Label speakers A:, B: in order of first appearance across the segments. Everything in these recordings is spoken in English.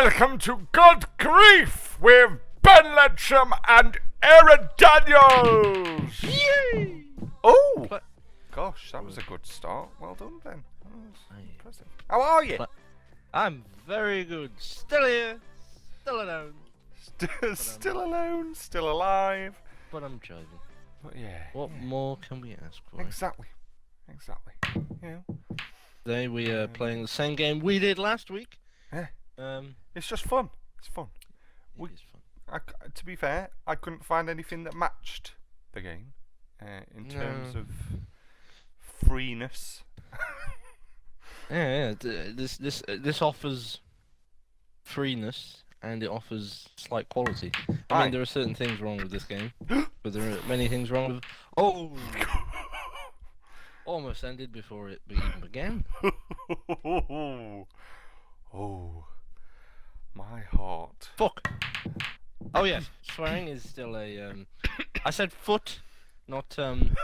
A: welcome to Good Grief with Ben Ledsham and Aaron Daniels!
B: Yay!
A: Oh! Gosh, that was a good start. Well done, Ben. That was impressive. How are you?
B: I'm very good. Still here. Still alone.
A: Still alone, still alive.
B: But I'm jiving.
A: But yeah.
B: What more can we ask for?
A: Exactly. Yeah.
B: Today we are playing the same game we did last week.
A: Yeah. It's just fun. It's fun.
B: It is fun.
A: To be fair, I couldn't find anything that matched the game in terms of freeness.
B: Yeah. This offers freeness and it offers slight quality. I mean, there are certain things wrong with this game, but there are many things wrong with. Oh! Almost ended before it even began.
A: Oh, my heart.
B: Fuck. Oh yes, swearing is still a. I said foot, not the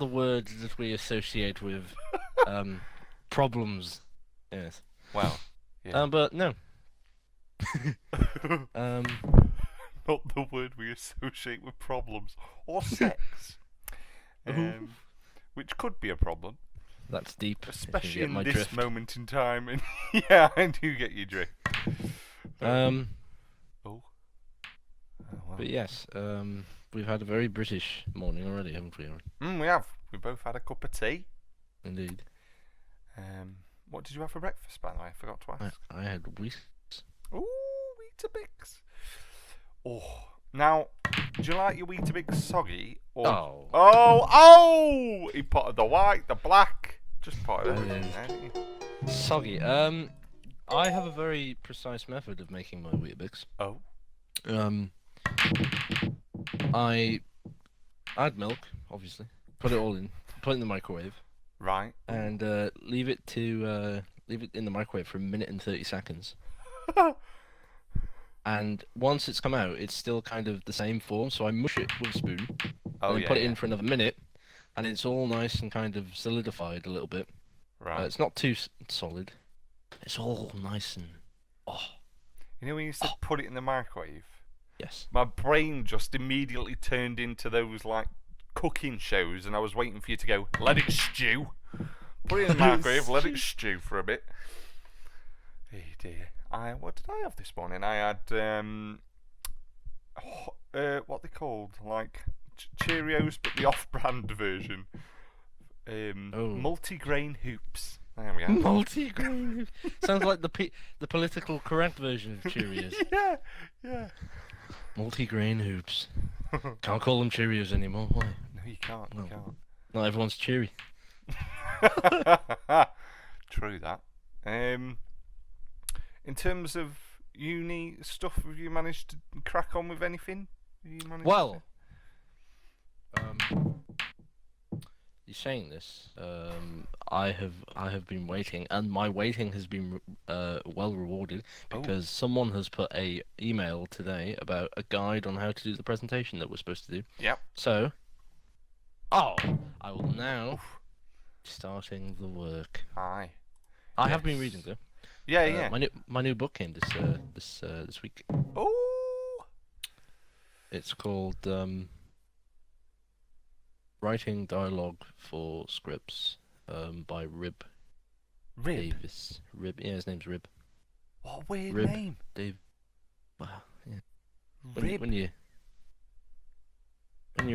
B: word that we associate with problems. Yes.
A: Well. Yeah.
B: But no.
A: Not the word we associate with problems or sex. Which could be a problem.
B: That's deep.
A: Especially in this
B: drift.
A: moment in time. And yeah, I do get your drift.
B: Oh.
A: Well.
B: But yes, we've had a very British morning already, haven't we?
A: We have. We both had a cup of tea.
B: Indeed.
A: What did you have for breakfast, by the way? I forgot to ask.
B: I had wheat.
A: Ooh, Weetabix. Oh, now, do you like your Weetabix soggy? Or... Oh! He put the white, the black. Just put it in there, didn't you?
B: Soggy. I have a very precise method of making my Weetabix.
A: Oh.
B: I add milk, obviously. Put it all in. Put it in the microwave.
A: Right.
B: And leave it in the microwave for 1 minute and 30 seconds. And once it's come out, it's still kind of the same form, so I mush it with a spoon. And then put it in for another minute, and it's all nice and kind of solidified a little bit.
A: Right.
B: It's not too solid. It's all nice and
A: You know when you said put it in the microwave?
B: Yes.
A: My brain just immediately turned into those like cooking shows, and I was waiting for you to go, let it stew. Put it in the microwave, let it stew for a bit. Hey dear. What did I have this morning? I had what they called, like Cheerios, but the off-brand version. Multi-grain hoops. There we are.
B: Multi-grain. Sounds like the political correct version of Cheerios.
A: Yeah.
B: Multi-grain hoops. Can't call them Cheerios anymore. Why?
A: No, you can't.
B: No.
A: You can't.
B: Not everyone's cheery.
A: True that. In terms of uni stuff, have you managed to crack on with anything?
B: Well, you're saying this. I have been waiting, and my waiting has been well rewarded because someone has put a email today about a guide on how to do the presentation that we're supposed to do.
A: Yep.
B: So, I will now be starting the work.
A: Aye.
B: I have been reading though.
A: Yeah.
B: My new book came this week.
A: Oh.
B: It's called Writing Dialogue for Scripts by Rib. Davis. Rib. Yeah, his name's Rib.
A: What a weird
B: Rib.
A: name.
B: Dave. Wow. Yeah.
A: Rib.
B: When you're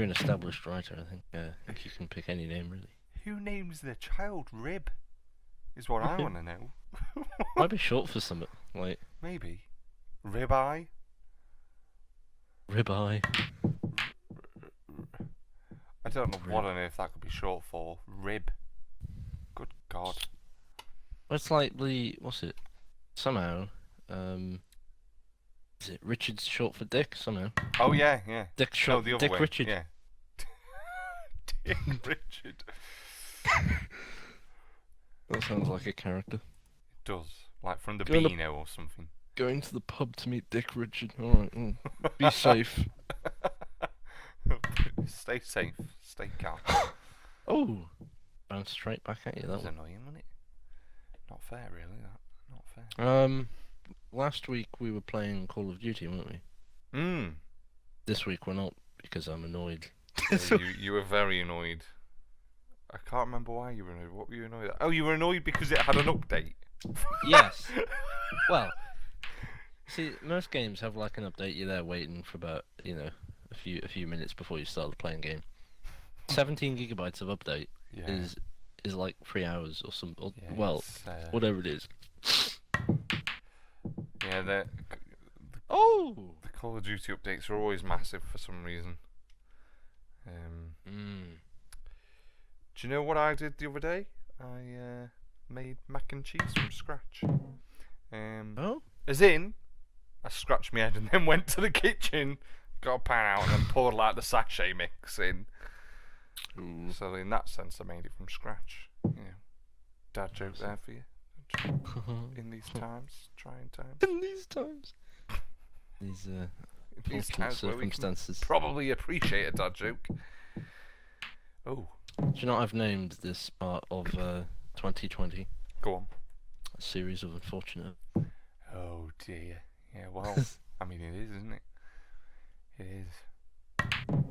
B: an established writer, I think you can pick any name really.
A: Who names their child Rib? Is what I want to know.
B: Might be short for something like
A: maybe ribeye.
B: Ribeye.
A: I don't know what on earth that could be short for. Rib. Good God.
B: Well, it's like what's it? Somehow, is it Richard's short for Dick? Somehow.
A: Oh yeah.
B: Dick short.
A: No, the other
B: Dick
A: way.
B: Richard.
A: Yeah. Dick Richard.
B: That sounds like a character.
A: It does. Like from the Beano or something.
B: Going to the pub to meet Dick Richard. Alright, be safe.
A: Stay safe. Stay calm.
B: Oh! Bounced straight back at you, that
A: was
B: one.
A: annoying, wasn't it? Not fair, really, that. Not fair.
B: last week we were playing Call of Duty, weren't we? This week we're not, because I'm annoyed.
A: You were very annoyed. I can't remember why you were annoyed. What were you annoyed at? Oh, you were annoyed because it had an update.
B: Yes. Well, see, most games have like an update. You're there waiting for about, a few minutes before you start the playing game. 17 gigabytes of update is like 3 hours or some, whatever it is.
A: Yeah, the Call of Duty updates are always massive for some reason. Do you know what I did the other day? I made mac and cheese from scratch. As in, I scratched my head and then went to the kitchen, got a pan out, and then poured like the sachet mix in.
B: Ooh.
A: So in that sense, I made it from scratch. Dad joke there for you. In these times, trying times.
B: In these times. These fortunate circumstances.
A: Probably appreciate a dad joke. Oh.
B: Do you know what I've named this part of 2020?
A: Go on.
B: A series of unfortunate.
A: Oh dear. Yeah, well, I mean it is, isn't it? It is.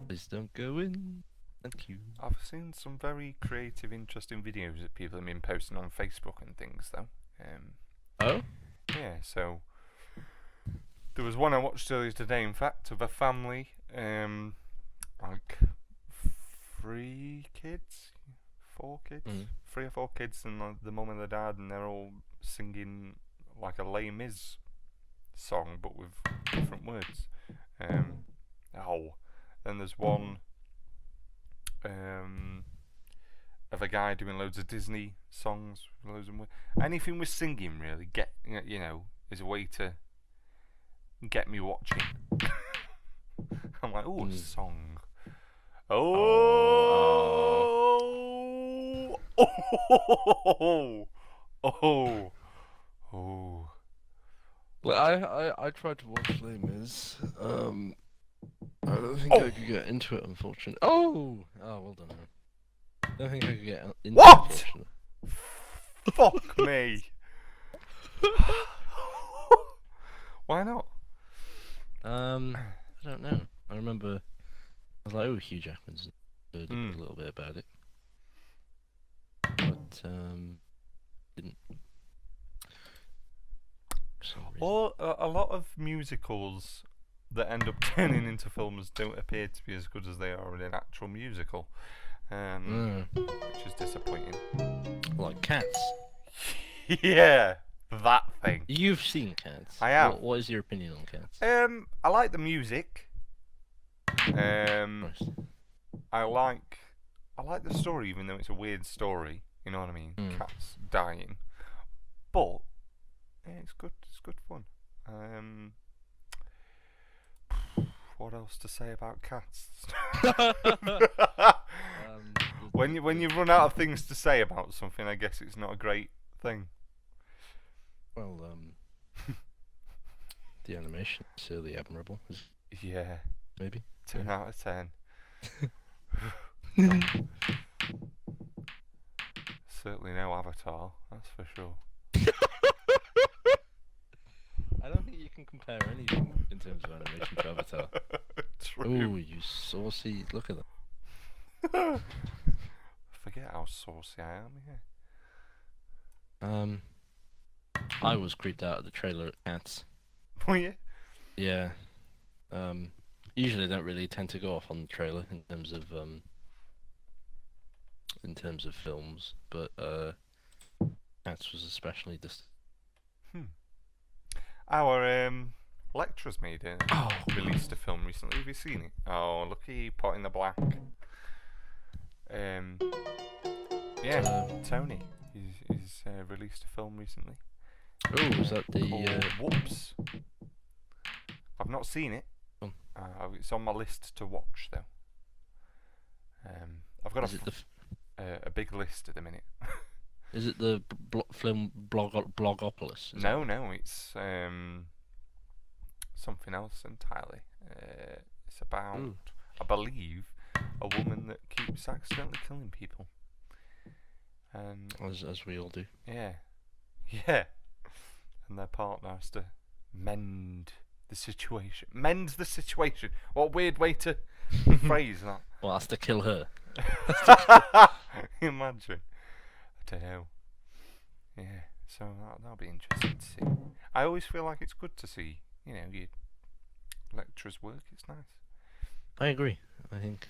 B: Please don't go in. Thank you.
A: I've seen some very creative, interesting videos that people have been posting on Facebook and things, though.
B: Oh?
A: Yeah, so there was one I watched earlier today, in fact, of a family, like 3 kids, 4 kids, 3 or 4 kids, and the mum and the dad, and they're all singing like a Les Mis song, but with different words. Then there's one of a guy doing loads of Disney songs, loads of anything with singing really is a way to get me watching. I'm like, oh, song.
B: Well, I tried to watch Les Mis. I don't think I could get into it, unfortunately. Oh, well done. I don't think I could get into it, unfortunately.
A: Fuck me. Why not?
B: I don't know. I remember I was like, oh, Hugh Jackman's heard a little bit about it. But, didn't.
A: Or a lot of musicals that end up turning into films don't appear to be as good as they are in an actual musical, which is disappointing.
B: Like Cats.
A: Yeah, that thing.
B: You've seen Cats.
A: I have.
B: What is your opinion on Cats?
A: I like the music.
B: Nice.
A: I like the story, even though it's a weird story. You know what I mean? Cats dying, but yeah, it's good. It's good fun. What else to say about Cats? When you run out of things to say about something, I guess it's not a great thing.
B: Well, the animation is really admirable.
A: Yeah.
B: Maybe
A: 10 out of 10. Certainly no Avatar, that's for sure.
B: I don't think you can compare anything in terms of animation to Avatar.
A: True.
B: Ooh, you saucy! Look at that.
A: Forget how saucy I am.
B: I was creeped out at the trailer at Cats.
A: Oh yeah.
B: Yeah. Usually I don't really tend to go off on the trailer in terms of films, but Cats was especially
A: Our lecturers released a film recently. Have you seen it? Oh, lucky Pot in the Black. Tony. He's released a film recently.
B: Oh, is that the
A: Whoops. I've not seen it. It's on my list to watch though. I've got a big list at the minute.
B: Is it the film Blogopolis?
A: No, it's something else entirely. It's about, I believe, a woman that keeps accidentally killing people.
B: As we all do.
A: Yeah. And their partner has to mend the situation. Mend the situation. What weird way to phrase that.
B: Well, that's to kill her.
A: Imagine. I don't know. Yeah, so that'll be interesting to see. I always feel like it's good to see, your lecturers' work. It's nice.
B: I agree. I think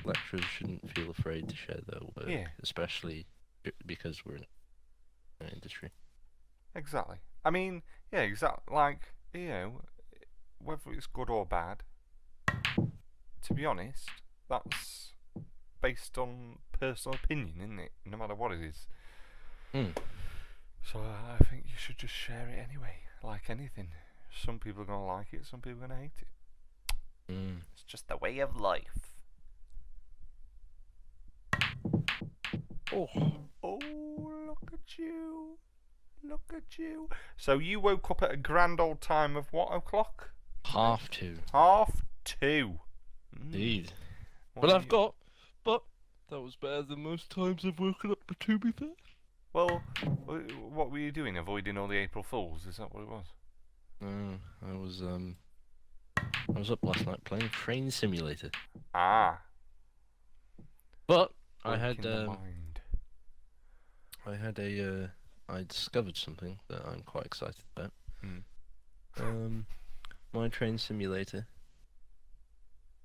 B: lecturers shouldn't feel afraid to share their work, especially because we're in an industry.
A: Exactly. I mean, yeah, exactly. Like, whether it's good or bad, to be honest, that's based on personal opinion, isn't it? No matter what it is. So I think you should just share it anyway, like anything. Some people are going to like it, some people are going to hate it. It's just the way of life. Oh, look at you. Look at you. So you woke up at a grand old time of what o'clock?
B: 2:30.
A: 2:30.
B: Indeed.
A: What
B: But that was better than most times I've woken up, to be fair.
A: Well, what were you doing? Avoiding all the April Fools? Is that what it was?
B: I was up last night playing Train Simulator.
A: Ah.
B: But
A: Mind.
B: I discovered something that I'm quite excited about. My Train Simulator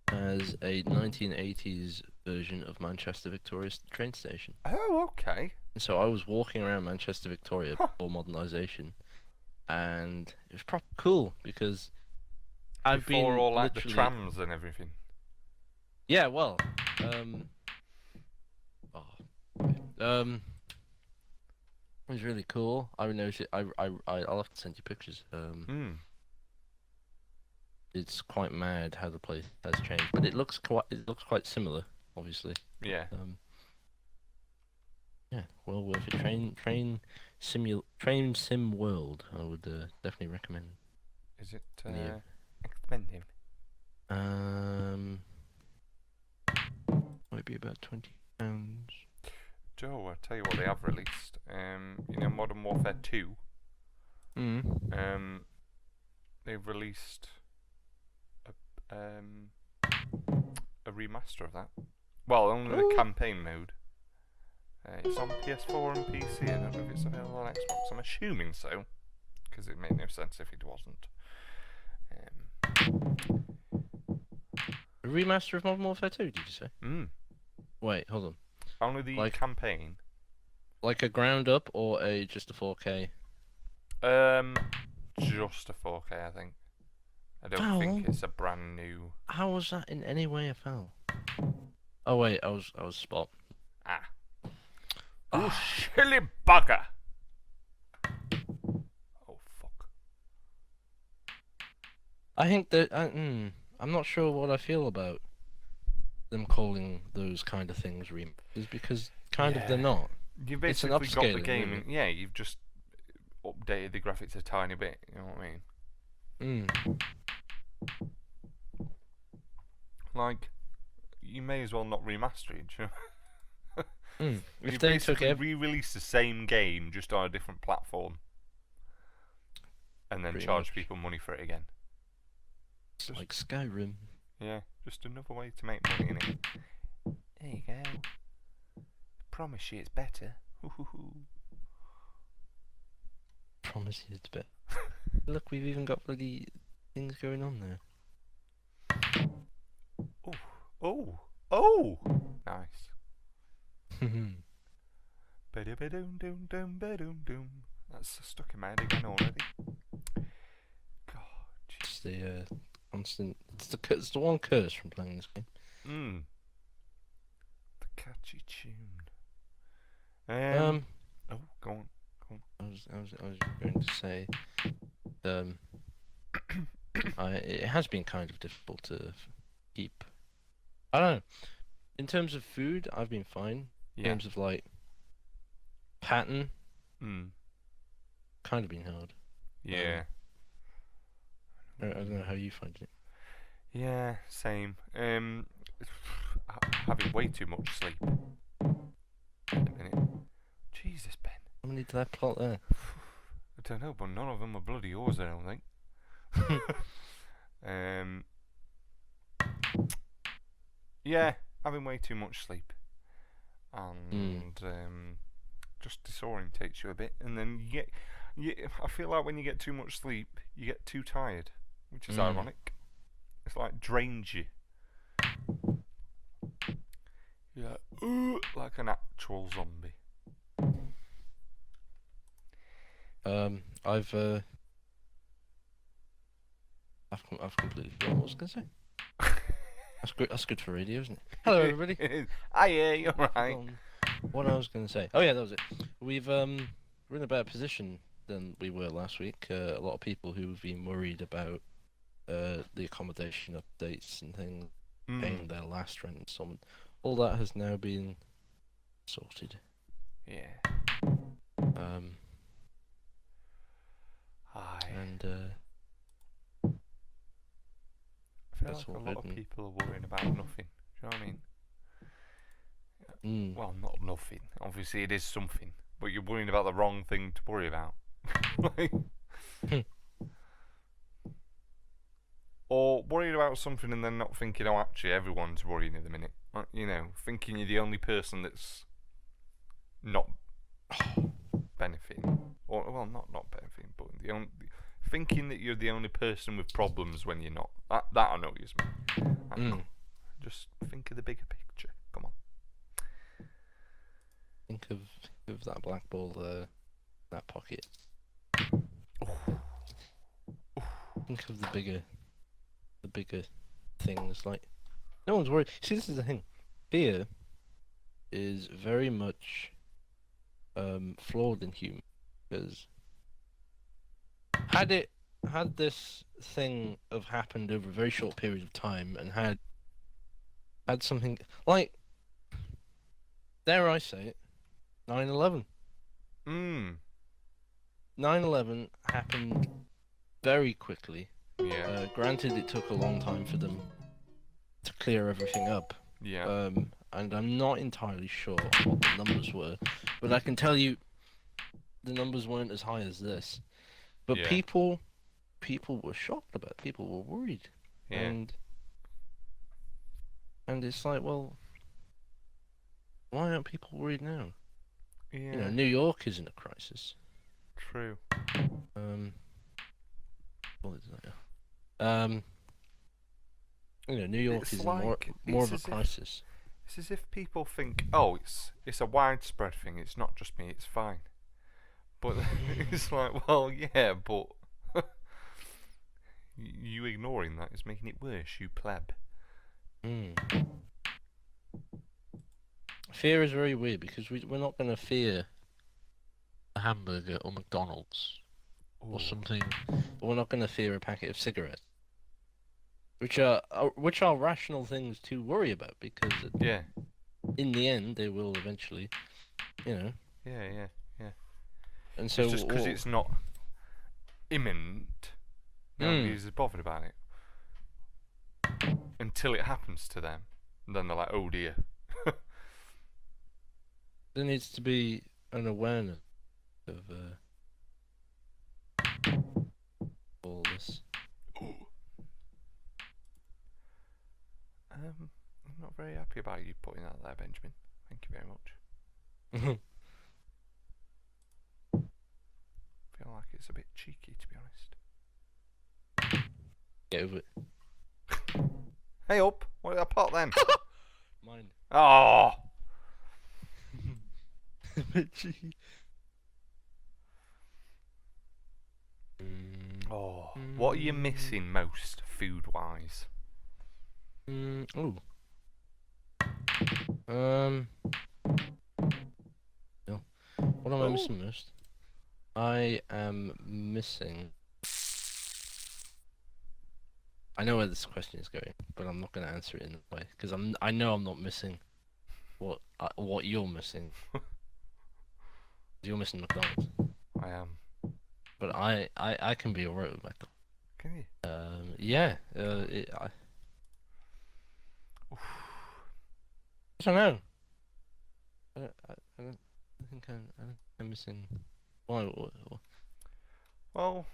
B: has a 1980s version of Manchester Victoria train station.
A: Oh, okay.
B: So I was walking around Manchester Victoria before modernisation, and it was proper cool because
A: Before all like the trams and everything.
B: Yeah, well, it was really cool. I noticed. I'll have to send you pictures. It's quite mad how the place has changed, but it looks quite similar, obviously.
A: Yeah.
B: Yeah, well worth it. Train sim world. I would definitely recommend.
A: Is it expensive?
B: Might be about £20.
A: Joe, I'll tell you what they have released. Modern Warfare 2. They've released a remaster of that. Well, only the campaign mode. It's on PS4 and PC. I don't know if it's available on Xbox. I'm assuming so, because it made no sense if it wasn't.
B: A remaster of Modern Warfare 2, did you say? Wait, hold on.
A: Only the campaign.
B: Like a ground up or just a 4K?
A: Just a 4K, I think. I don't think it's a brand new.
B: How was that in any way a foul? Oh wait, I was spot.
A: Oh, silly bugger! Oh fuck!
B: I think that I'm not sure what I feel about them calling those kind of things remasters because they're not.
A: You basically
B: it's
A: got the
B: upscaling,
A: game,
B: really.
A: and you've just updated the graphics a tiny bit. You know what I mean? Like, you may as well not remaster it. You know?
B: If
A: you
B: they
A: basically
B: took
A: re-release the same game just on a different platform, and then charge people money for it again.
B: It's like Skyrim.
A: Yeah, just another way to make money in it. There you go. Promise you it's better.
B: Promise you it's better. Look, we've even got bloody things going on there.
A: Oh! Nice. That's stuck in my head again already. God.
B: It's the constant. It's the one curse from playing this game.
A: The catchy tune. Oh, go on.
B: I was going to say, it has been kind of difficult to keep. I don't know. In terms of food, I've been fine. In terms of like pattern, kind of been hard.
A: Yeah.
B: I don't know how you find it.
A: Yeah, same. Having way too much sleep. At the minute. Jesus, Ben.
B: How many did I plot there?
A: I don't know, but none of them are bloody yours, I don't think. Yeah, having way too much sleep, and just disorientates you a bit, and then I feel like when you get too much sleep, you get too tired, which is ironic. It's like drains you. You're like an actual zombie.
B: I've completely forgotten what I was gonna say. That's good for radio, isn't it? Hello, everybody.
A: Hiya, you're right.
B: What I was gonna say. Oh yeah, that was it. We're in a better position than we were last week. A lot of people who've been worried about the accommodation updates and things, paying their last rent installment, all that has now been sorted.
A: Yeah.
B: And
A: I feel like a lot of people are worrying about nothing. Do you know what I mean? Well, not nothing. Obviously, it is something, but you're worrying about the wrong thing to worry about. Or worrying about something and then not thinking, oh, actually, everyone's worrying at the minute. You know, thinking you're the only person that's not benefiting. Or, well, not benefiting, but thinking that you're the only person with problems when you're not. That annoys me. Just think of the bigger picture. Come on.
B: Think of that black ball there, that pocket. Think of the bigger things. Like, no one's worried. See, this is the thing. Fear is very much flawed in human, because had this thing have happened over a very short period of time and had something like, dare I say it, 9/11. 9/11 happened very quickly.
A: Yeah.
B: Granted, it took a long time for them to clear everything up.
A: Yeah.
B: And I'm not entirely sure what the numbers were, but I can tell you the numbers weren't as high as this. But
A: Yeah.
B: people were shocked about it. People were worried.
A: Yeah.
B: And it's like, well, why aren't people worried now?
A: Yeah.
B: You know, New York is in a crisis.
A: True.
B: What is that? You know, New York
A: It's
B: is
A: like,
B: more
A: it's
B: of a
A: as if-
B: crisis.
A: It's as if people think, oh, it's a widespread thing. It's not just me. It's fine. But it's like, well, yeah, but you ignoring that is making it worse. You pleb.
B: Fear is very weird, because we're not going to fear a hamburger or McDonald's or something, but we're not going to fear a packet of cigarettes, which are rational things to worry about, because
A: Yeah.
B: in the end they will eventually, you know.
A: Yeah.
B: And so
A: It's just because it's not imminent, nobody's bothered about it until it happens to them. And then they're like, oh dear.
B: there needs to be an awareness of all this.
A: I'm not very happy about you putting that there, Benjamin. Thank you very much. Feel like it's a bit cheeky, to be honest.
B: Get over it.
A: Hey up! What did I pot then?
B: Mine.
A: Oh!
B: A bit cheeky.
A: Oh, what are you missing most, food-wise?
B: Ooh. No. What am I missing most? I am missing. I know where this question is going, but I'm not going to answer it in that way, because I know I'm not missing what you're missing. You're missing McDonald's.
A: I am.
B: But I can be alright with McDonald's.
A: Can you?
B: Yeah. I don't know. I don't think I'm missing. Why?
A: Well,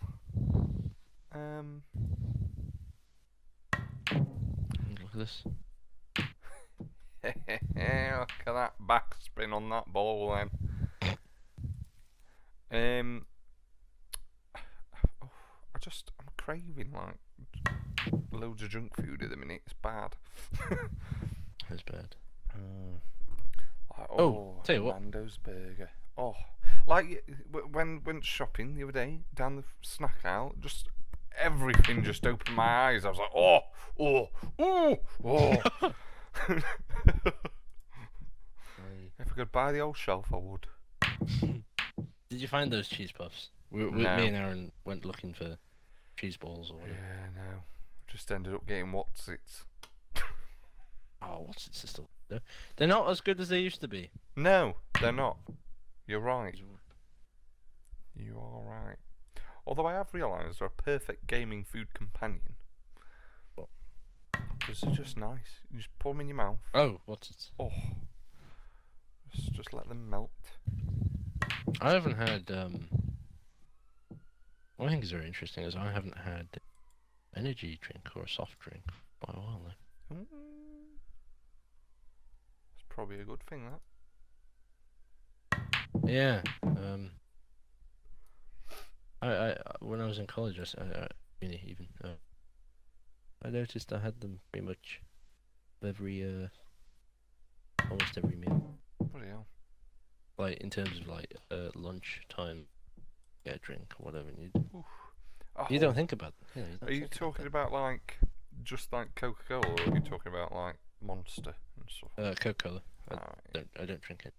B: Look at this.
A: look at that backspin on that ball then. I'm craving like loads of junk food at the minute. It's bad.
B: It's bad.
A: Like,
B: tell you what.
A: Nando's burger. Oh, like when went shopping the other day down the snack aisle, just everything just opened my eyes. I was like, oh. If I could buy the old shelf, I would.
B: Did you find those cheese puffs?
A: No.
B: Me and Aaron went looking for cheese balls or whatever.
A: Yeah, no. Just ended up getting What's-Its.
B: Oh, what's it still? They're not as good as they used to be.
A: No, they're not. You're right. You are right. Although I have realised they're a perfect gaming food companion.
B: What?
A: Because they're just nice. You just put them in your mouth.
B: Oh, what's it?
A: Oh. Just let them melt.
B: I haven't had. What I think is very interesting is I haven't had energy drink or a soft drink for a while now.
A: It's probably a good thing, that.
B: Yeah. I when I was in college, I noticed I had them pretty much every almost every meal.
A: Bloody hell.
B: Like in terms of like lunch time, get a drink or whatever.
A: Oh.
B: You don't think about it. Yeah,
A: Are you talking about like just like Coca-Cola, or are you talking about like Monster and stuff?
B: Coca-Cola. I don't drink it.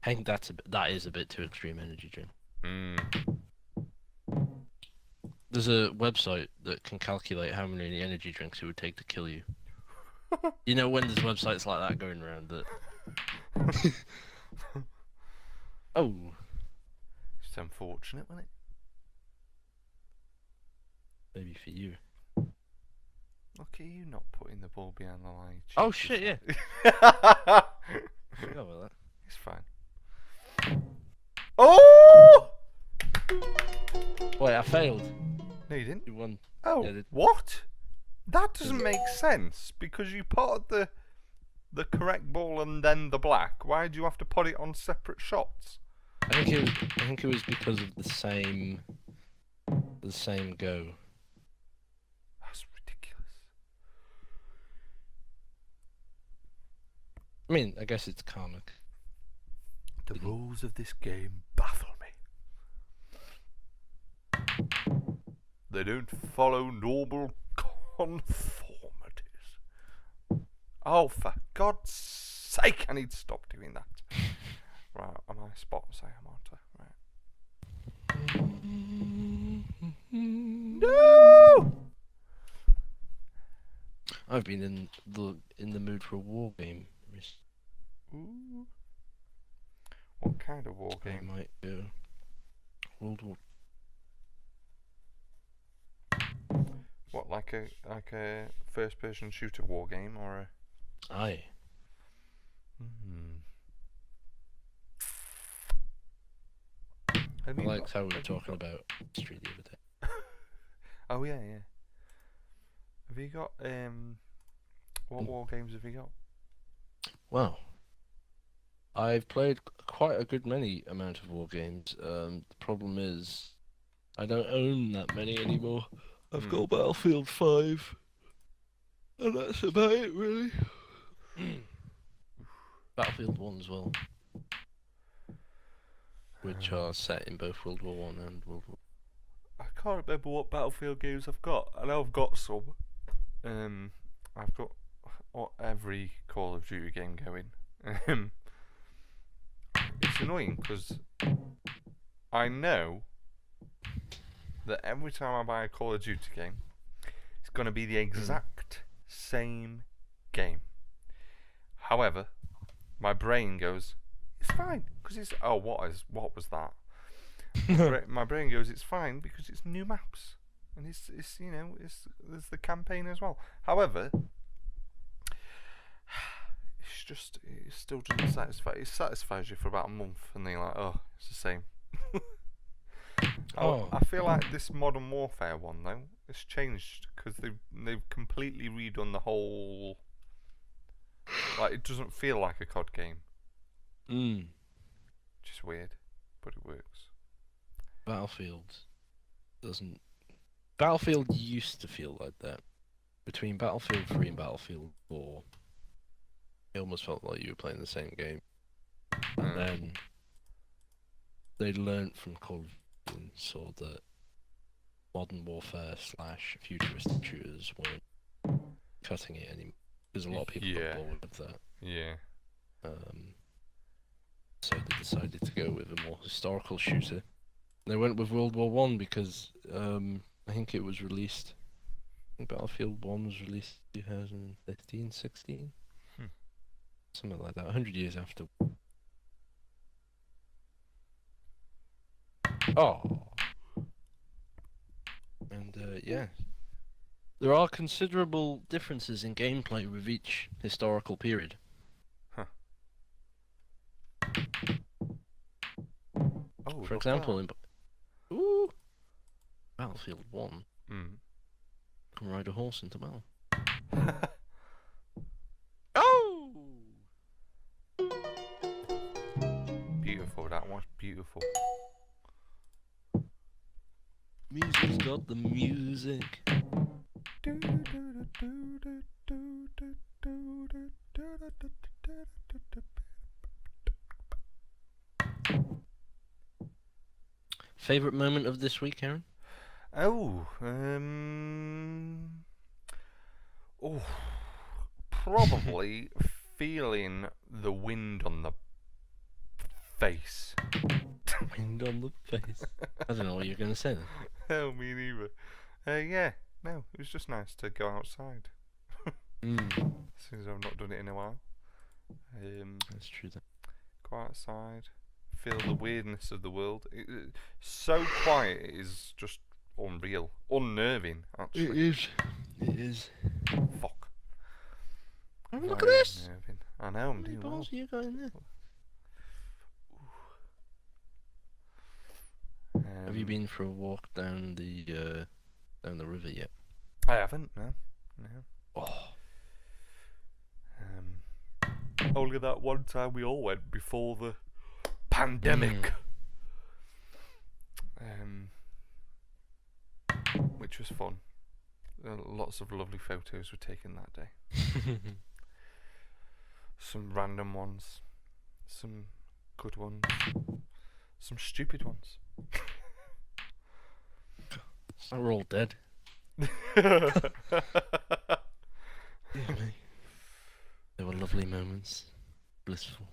B: I think that is a bit too extreme energy drink. There's a website that can calculate how many energy drinks it would take to kill you. You know when there's websites like that going around that. Oh.
A: It's unfortunate, wasn't it?
B: Maybe for you.
A: Look at you not putting the ball behind the line.
B: Oh shit, yeah. I forgot about that.
A: It's fine. Oh!
B: Wait, I failed.
A: No, you didn't.
B: You won.
A: Oh,
B: Yeah,
A: what? That doesn't make sense, because you potted the correct ball and then the black. Why do you have to put it on separate shots?
B: I think it was because of the same go.
A: That's ridiculous.
B: I mean, I guess it's karmic.
A: The rules of this game baffle me. They don't follow normal conformities. Oh, for God's sake, I need to stop doing that. Right, am I spot say I'm on to? Right. No!
B: I've been in the mood for a war game.
A: Ooh. What kind of war
B: I
A: game?
B: might go World War.
A: What, like a first-person shooter war game, or a?
B: Aye. I liked how we were talking about history the other day.
A: Oh yeah. Have you got what war games have you got?
B: Well, I've played quite a good many amount of war games. The problem is, I don't own that many anymore. I've got Battlefield 5, and that's about it, really. Battlefield 1 as well, which are set in both World War 1 and World War.
A: I can't remember what Battlefield games I've got. I know I've got some. I've got every Call of Duty game going. It's annoying because I know that every time I buy a Call of Duty game, it's going to be the exact same game. However, my brain goes, it's fine because it's what was that? My brain goes, it's fine because it's new maps and it's there's the campaign as well. However, it still doesn't satisfy. It satisfies you for about a month and then you're like, oh, it's the same. I feel like this Modern Warfare one though, it's changed because they've completely redone the whole. Like it doesn't feel like a COD game. Which is weird, but it works.
B: Battlefield doesn't. Battlefield used to feel like that. Between Battlefield 3 and Battlefield 4, it almost felt like you were playing the same game. And then they learnt from Call of Duty and saw that Modern Warfare / futuristic shooters weren't cutting it anymore. Because a lot of people got bored of that.
A: Yeah.
B: So they decided to go with a more historical shooter. They went with World War One because I think it was released. I think Battlefield 1 was released 2015, 16? Something like that, 100 years after. Oh! And yeah. There are considerable differences in gameplay with each historical period.
A: Oh,
B: for example, in Battlefield 1, can ride a horse into battle. Oh!
A: Beautiful, that was beautiful.
B: Music's got the music. Favorite moment of this week, Aaron?
A: Probably feeling the wind on the face.
B: Wind on the face. I don't know what you're going to say then.
A: Oh, me neither. Yeah, no, it was just nice to go outside. Since I've not done it in a while.
B: That's true then.
A: Go outside, feel the weirdness of the world. So quiet, it is just unreal. Unnerving, actually.
B: It is.
A: Fuck.
B: Oh, look at this!
A: Unnerving. I know, I'm doing well.
B: Balls you got in there? Have you been for a walk down the river yet?
A: I haven't, no.
B: Oh.
A: Only that one time we all went before the pandemic. Which was fun. Lots of lovely photos were taken that day. Some random ones, some good ones, some stupid ones.
B: We're all dead. They were lovely moments. Blissful.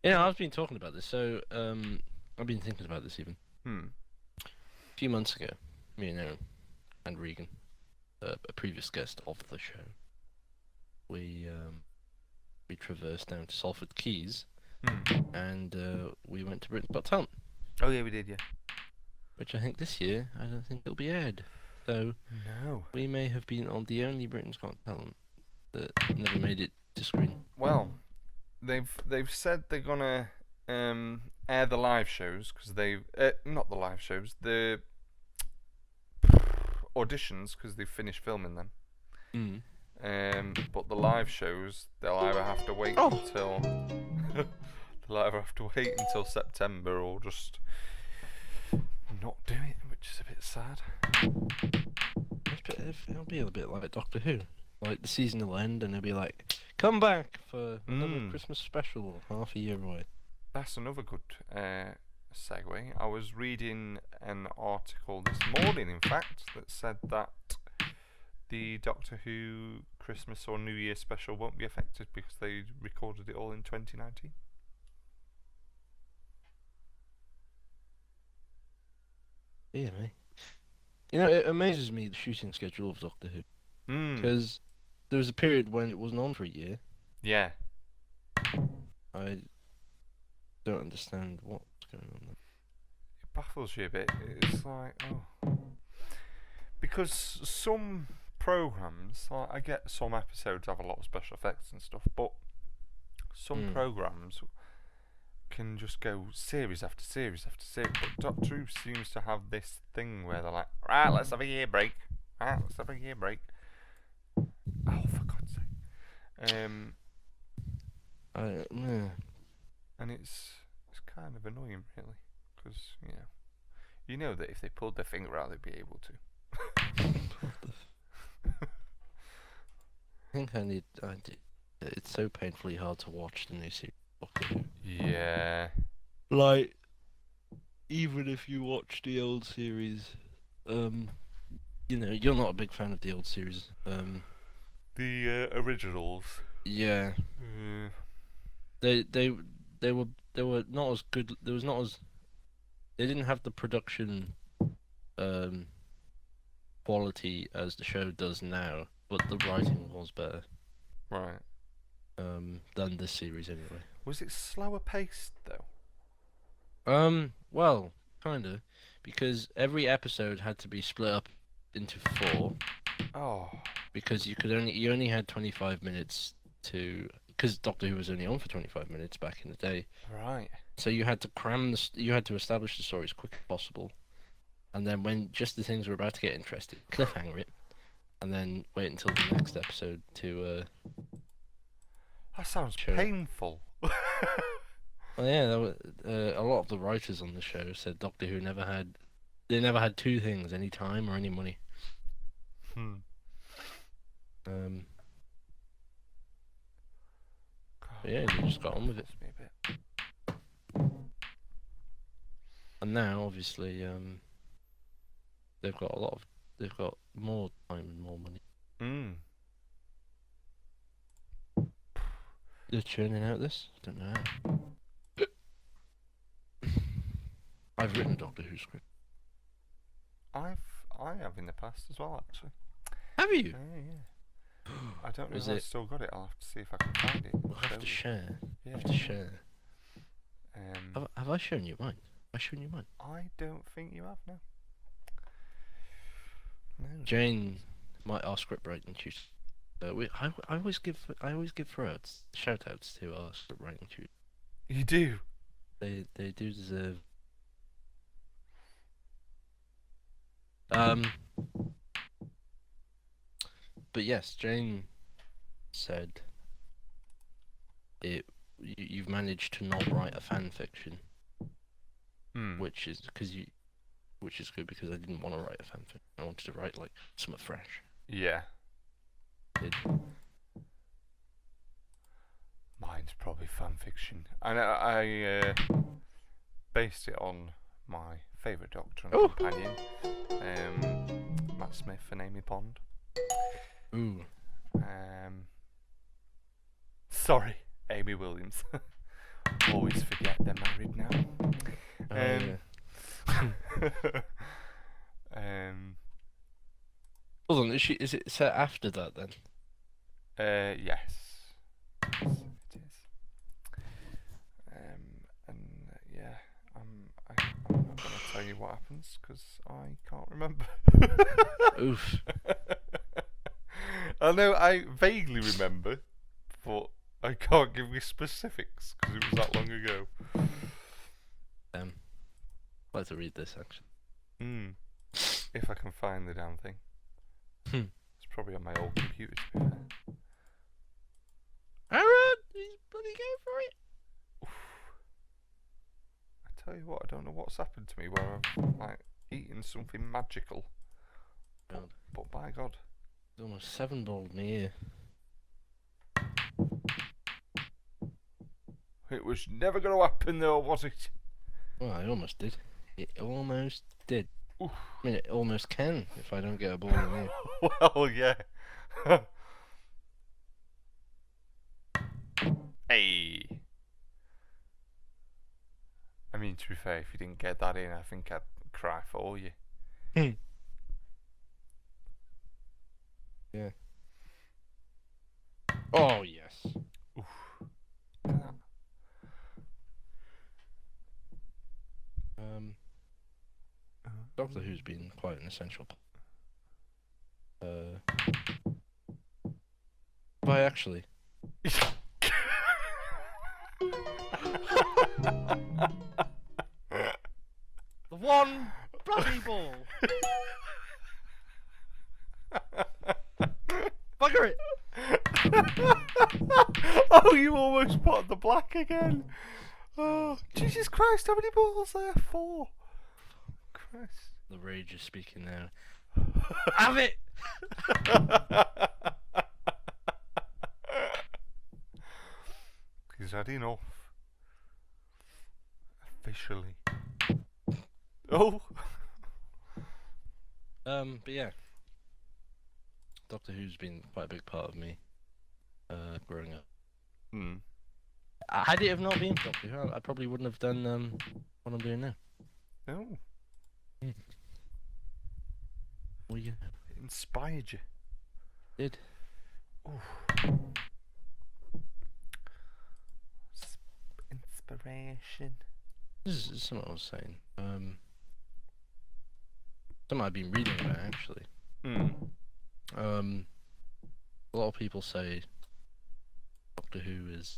B: Yeah, I've been talking about this, so I've been thinking about this even. A few months ago, me and Aaron and Regan, a previous guest of the show, we traversed down to Salford Keys, and we went to Britain's Got Talent.
A: Oh yeah, we did, yeah.
B: Which I think this year, I don't think it'll be aired. So
A: no,
B: we may have been on the only Britain's Got Talent that never made it to screen.
A: Well, they've said they're gonna air the live shows because they've not the live shows, the auditions because they've finished filming them. But the live shows they'll either have to wait until they'll either have to wait until September or just not do it, which is a bit sad.
B: It'll be a bit like Doctor Who. Like the season will end and they'll be like, come back for another Christmas special half a year away.
A: That's another good segue. I was reading an article this morning, in fact, that said that the Doctor Who Christmas or New Year special won't be affected because they recorded it all in 2019.
B: Yeah, mate. You know, it amazes me the shooting schedule of Doctor Who. Because there was a period when it wasn't on for a year.
A: Yeah.
B: I don't understand what's going on there.
A: It baffles you a bit. It's like, because some programs, like, I get some episodes have a lot of special effects and stuff, but some programs can just go series after series after series, but Doctor Who seems to have this thing where they're like, right, let's have a year break. Right, let's have a year break. Oh, for God's sake. And it's kind of annoying, really, because you know that if they pulled their finger out, they'd be able to.
B: I think it's so painfully hard to watch the new series.
A: Yeah.
B: Like, even if you watch the old series, you're not a big fan of the old series.
A: The originals.
B: Yeah. They were not as good. They didn't have the production quality as the show does now, but the writing was better.
A: Right.
B: Than this series anyway.
A: Was it slower paced though?
B: Well, kinda, because every episode had to be split up into 4.
A: Oh.
B: Because you only had 25 minutes to, because Doctor Who was only on for 25 minutes back in the day.
A: Right.
B: So you had to you had to establish the story as quick as possible, and then when just the things were about to get interesting, cliffhanger it, and then wait until the next episode to.
A: That sounds
B: show.
A: painful.
B: Well, yeah, a lot of the writers on the show said Doctor Who never had 2 things: any time or any money. Yeah, you just got on with it. And now, obviously, they've got more time and more money. They're churning out this. I don't know how. I've written a Doctor Who script.
A: I have in the past as well, actually.
B: Have you?
A: Yeah. I don't know if I've still got it. I'll have to see if I can find it.
B: We'll have to share.
A: Yeah.
B: Have to share. Have I shown you mine? Have I shown you mine?
A: I don't think you have, no.
B: Jane might our script writing tutor. I always give shout outs to our script writing tutor.
A: You do?
B: They do deserve. But yes, Jane said you've managed to not write a fan fiction, which is good because I didn't want to write a fan fiction. I wanted to write like something fresh.
A: Yeah. Mine's probably fan fiction, and I based it on my favourite Doctor and companion, Matt Smith and Amy Pond.
B: Ooh.
A: Sorry, Amy Williams. Always forget they're married now.
B: Hold on, is it set after that then?
A: Yes. It is. And yeah, I'm not gonna tell you what happens because I can't remember.
B: Oof.
A: I know I vaguely remember, but I can't give you specifics because it was that long ago.
B: I'd like to read this actually.
A: If I can find the damn thing. It's probably on my old computer, to be fair.
B: Aaron, he's bloody go for it.
A: Oof. I tell you what, I don't know what's happened to me where I've like eaten something magical. But by God.
B: It's almost 7-balled me here.
A: It was never going to happen though, was it?
B: Well, I almost did. It almost did.
A: Oof.
B: I mean, it almost can if I don't get a ball in here.
A: Well, yeah. Hey. I mean, to be fair, if you didn't get that in, I think I'd cry for you.
B: Yeah. Oh, yes.
A: Oof.
B: Doctor Who's been quite an essential part. Have I actually? The one bloody ball. Bugger it!
A: Oh, you almost put the black again. Oh, Jesus Christ, how many balls are there? 4. Christ.
B: The rage is speaking now. Have it!
A: He's had enough. Officially. Oh.
B: But yeah. Doctor Who's been quite a big part of me growing up. Had it have not been for Doctor Who, I probably wouldn't have done what I'm doing now.
A: No.
B: Well, yeah.
A: It inspired you.
B: Did.
A: Oh. Inspiration.
B: This is something I was saying. Something I've been reading about actually. A lot of people say Doctor Who is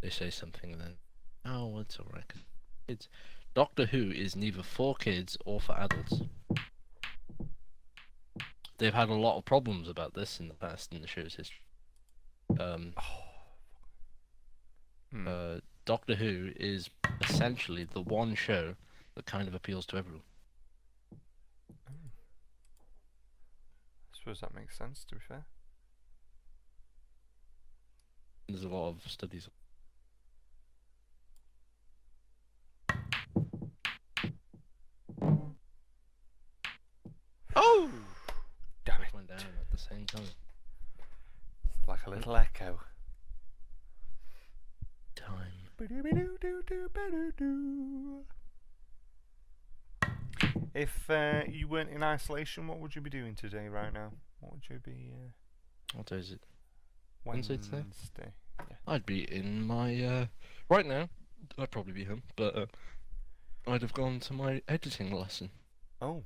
B: they say something and then oh, it's alright. It's Doctor Who is neither for kids or for adults. They've had a lot of problems about this in the past in the show's history. Doctor Who is essentially the one show that kind of appeals to everyone.
A: I suppose that makes sense, to be fair.
B: There's a lot of studies. Oh!
A: Damn it.
B: Went down at the same time.
A: Like a little echo.
B: Time.
A: If you weren't in isolation, what would you be doing today, right now? What would you be?
B: What day is it?
A: Wednesday.
B: today?
A: Yeah.
B: I'd be in my right now. I'd probably be home, but I'd have gone to my editing lesson.
A: Oh.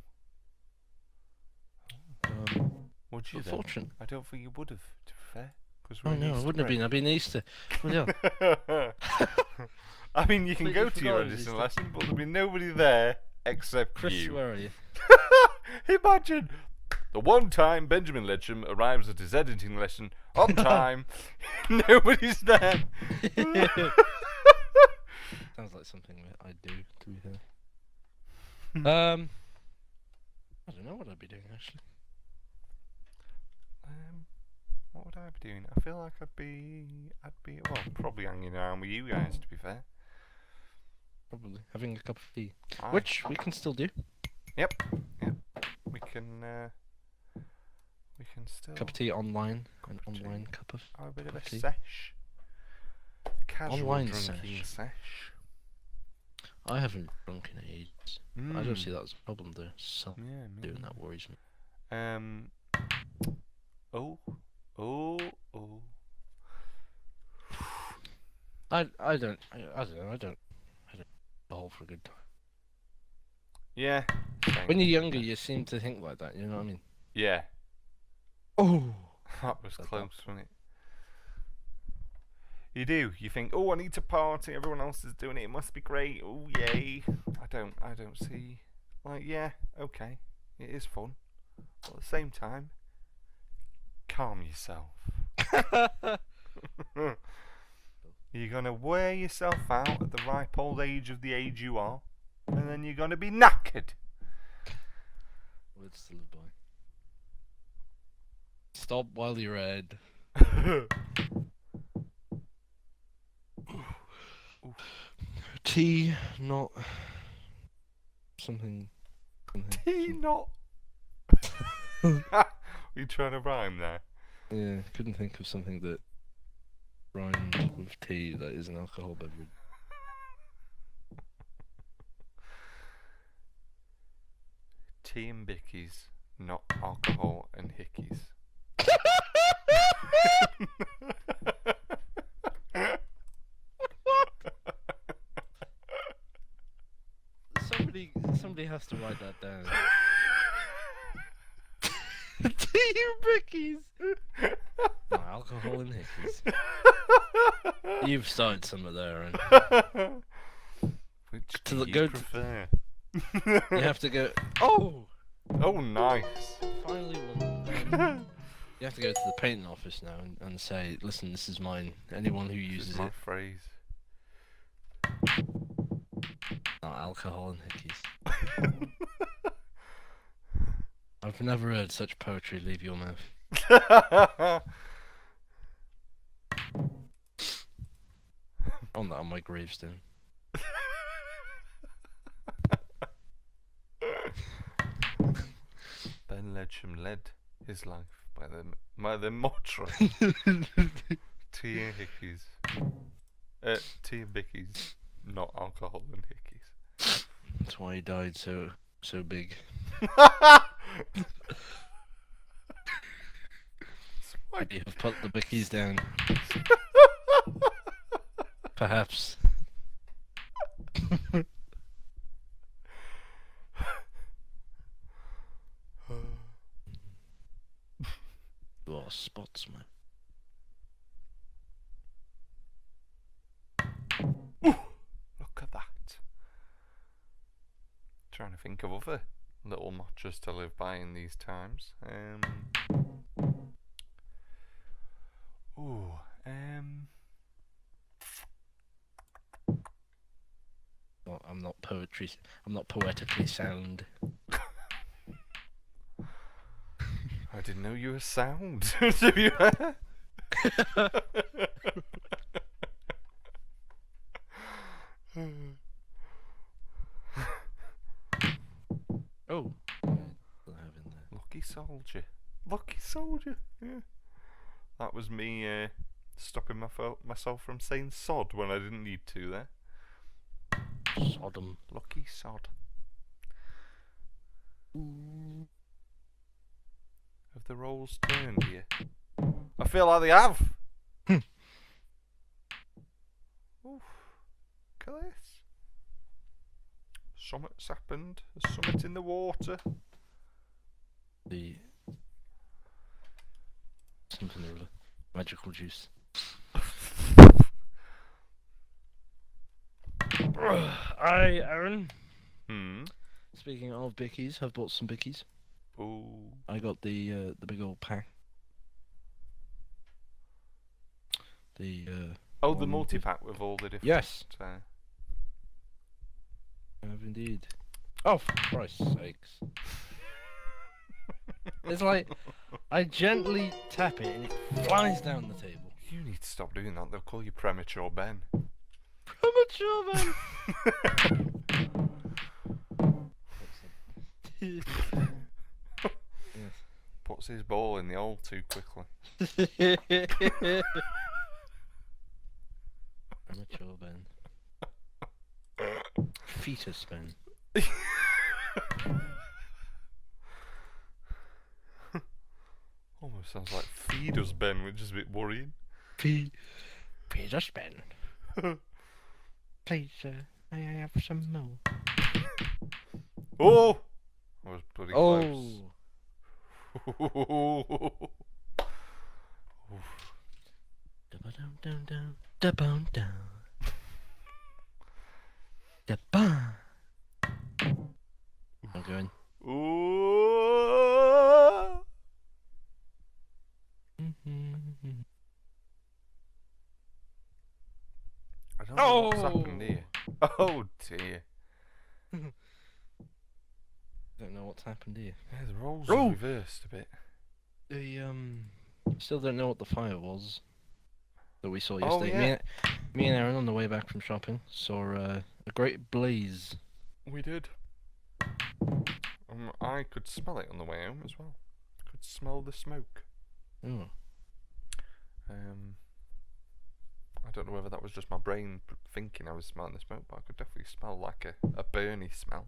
A: Would you?
B: Unfortunate.
A: I don't think you would have. To be fair, because
B: Oh no, I wouldn't have been. I'd been Easter. Well, yeah.
A: I mean, you can
B: Completely
A: go to your
B: forgot it was
A: editing
B: Easter.
A: lesson, but there'll be nobody there except
B: Chris,
A: you.
B: where are you?
A: Imagine the one time Benjamin Ledsham arrives at his editing lesson on time. Nobody's there.
B: Sounds like something that I'd do, to be fair. I don't know what I'd be doing actually.
A: What would I be doing? I feel like I'd be well, probably hanging around with you guys, to be fair.
B: Probably having a cup of tea,
A: Aye.
B: which we can still do.
A: Yep. We can still
B: Cup of tea online, an
A: Cup of tea.
B: online cup of
A: have a bit of a
B: tea.
A: sesh. Casual
B: Online
A: drinking
B: sesh.
A: sesh.
B: I haven't drunk in ages. I don't see that as a problem though. So
A: Yeah, me
B: doing
A: neither.
B: that worries me.
A: Oh.
B: I don't know. I don't bowl for a good time.
A: Yeah.
B: When you're younger, you seem to think like that. You know what I mean?
A: Yeah.
B: Oh.
A: That was
B: Said
A: close, wasn't it? You do. You think, oh, I need to party. Everyone else is doing it. It must be great. Oh, yay. I don't see. Like, yeah, okay. It is fun. But at the same time, calm yourself. You're going to wear yourself out at the ripe old age of the age you are. And then you're going to be knackered.
B: Words to live by. Stop while you're ahead. Tea, not something.
A: Tea not. You trying to rhyme there?
B: Yeah, couldn't think of something that rhymed with tea that is an alcohol beverage.
A: Tea and bickies, not alcohol and hickeys.
B: Somebody has to write that down. Tea and bickies. No, alcohol and hickeys. You've started some of there, and
A: Which
B: To
A: do
B: the
A: you
B: good-
A: prefer?
B: you have to go. Oh,
A: Oh, nice.
B: finally one. You have to go to the patent office now and say, "Listen, this is mine. Anyone who
A: This
B: uses
A: is my
B: it,
A: phrase.
B: not alcohol and hickeys." I've never heard such poetry leave your mouth. On that on my gravestone.
A: Ben Ledsham led his life by the motto tea and hickeys. Tea and bickies, not alcohol and hickeys.
B: That's why he died so big. You have put the bickies down. Perhaps. Oh, spots, man.
A: Look at that. Trying to think of other little mottos to live by in these times.
B: Well, I'm not poetically sound.
A: I didn't know you were sound. To be fair.
B: Oh. Still have in there.
A: Lucky soldier. Lucky soldier. Yeah. That was me stopping myself from saying sod when I didn't need to there.
B: Sodom.
A: Lucky sod. Have the roles turned here? I feel like they have. Oof. Look at this. Something's happened. There's something in the water.
B: The something or other. Magical juice. Aye, Aaron. Speaking of bickies, I've bought some bickies.
A: Ooh.
B: I got the big old pack. The
A: Oh,
B: one
A: the
B: with-
A: multi-pack with all the different...
B: Yes. I have indeed. Oh, for Christ's sakes. It's like, I gently tap it and it flies down the table.
A: You need to stop doing that. They'll call you premature Ben.
B: Premature, man! Yes.
A: Puts his ball in the hole too quickly.
B: Premature, Ben. Fetus, Ben.
A: Almost sounds like feed us Ben, which is a bit worrying.
B: Fetus, Ben. Please, may I have some more?
A: Oh! I was bloody close.
B: Da-ba-dum-dum-dum, da-bum-dum. Da-bum. I'm going.
A: Ooh. I don't know what's happened here. Oh dear.
B: Don't know what's happened here.
A: Yeah, the roles
B: Oh!
A: are reversed a bit.
B: Still don't know what the fire was that we saw
A: Oh,
B: yesterday.
A: yeah.
B: Me and Aaron on the way back from shopping saw a great blaze.
A: We did. I could smell it on the way home as well. Could smell the smoke.
B: Oh.
A: I don't know whether that was just my brain thinking I was smelling the smoke, but I could definitely smell like a burny smell.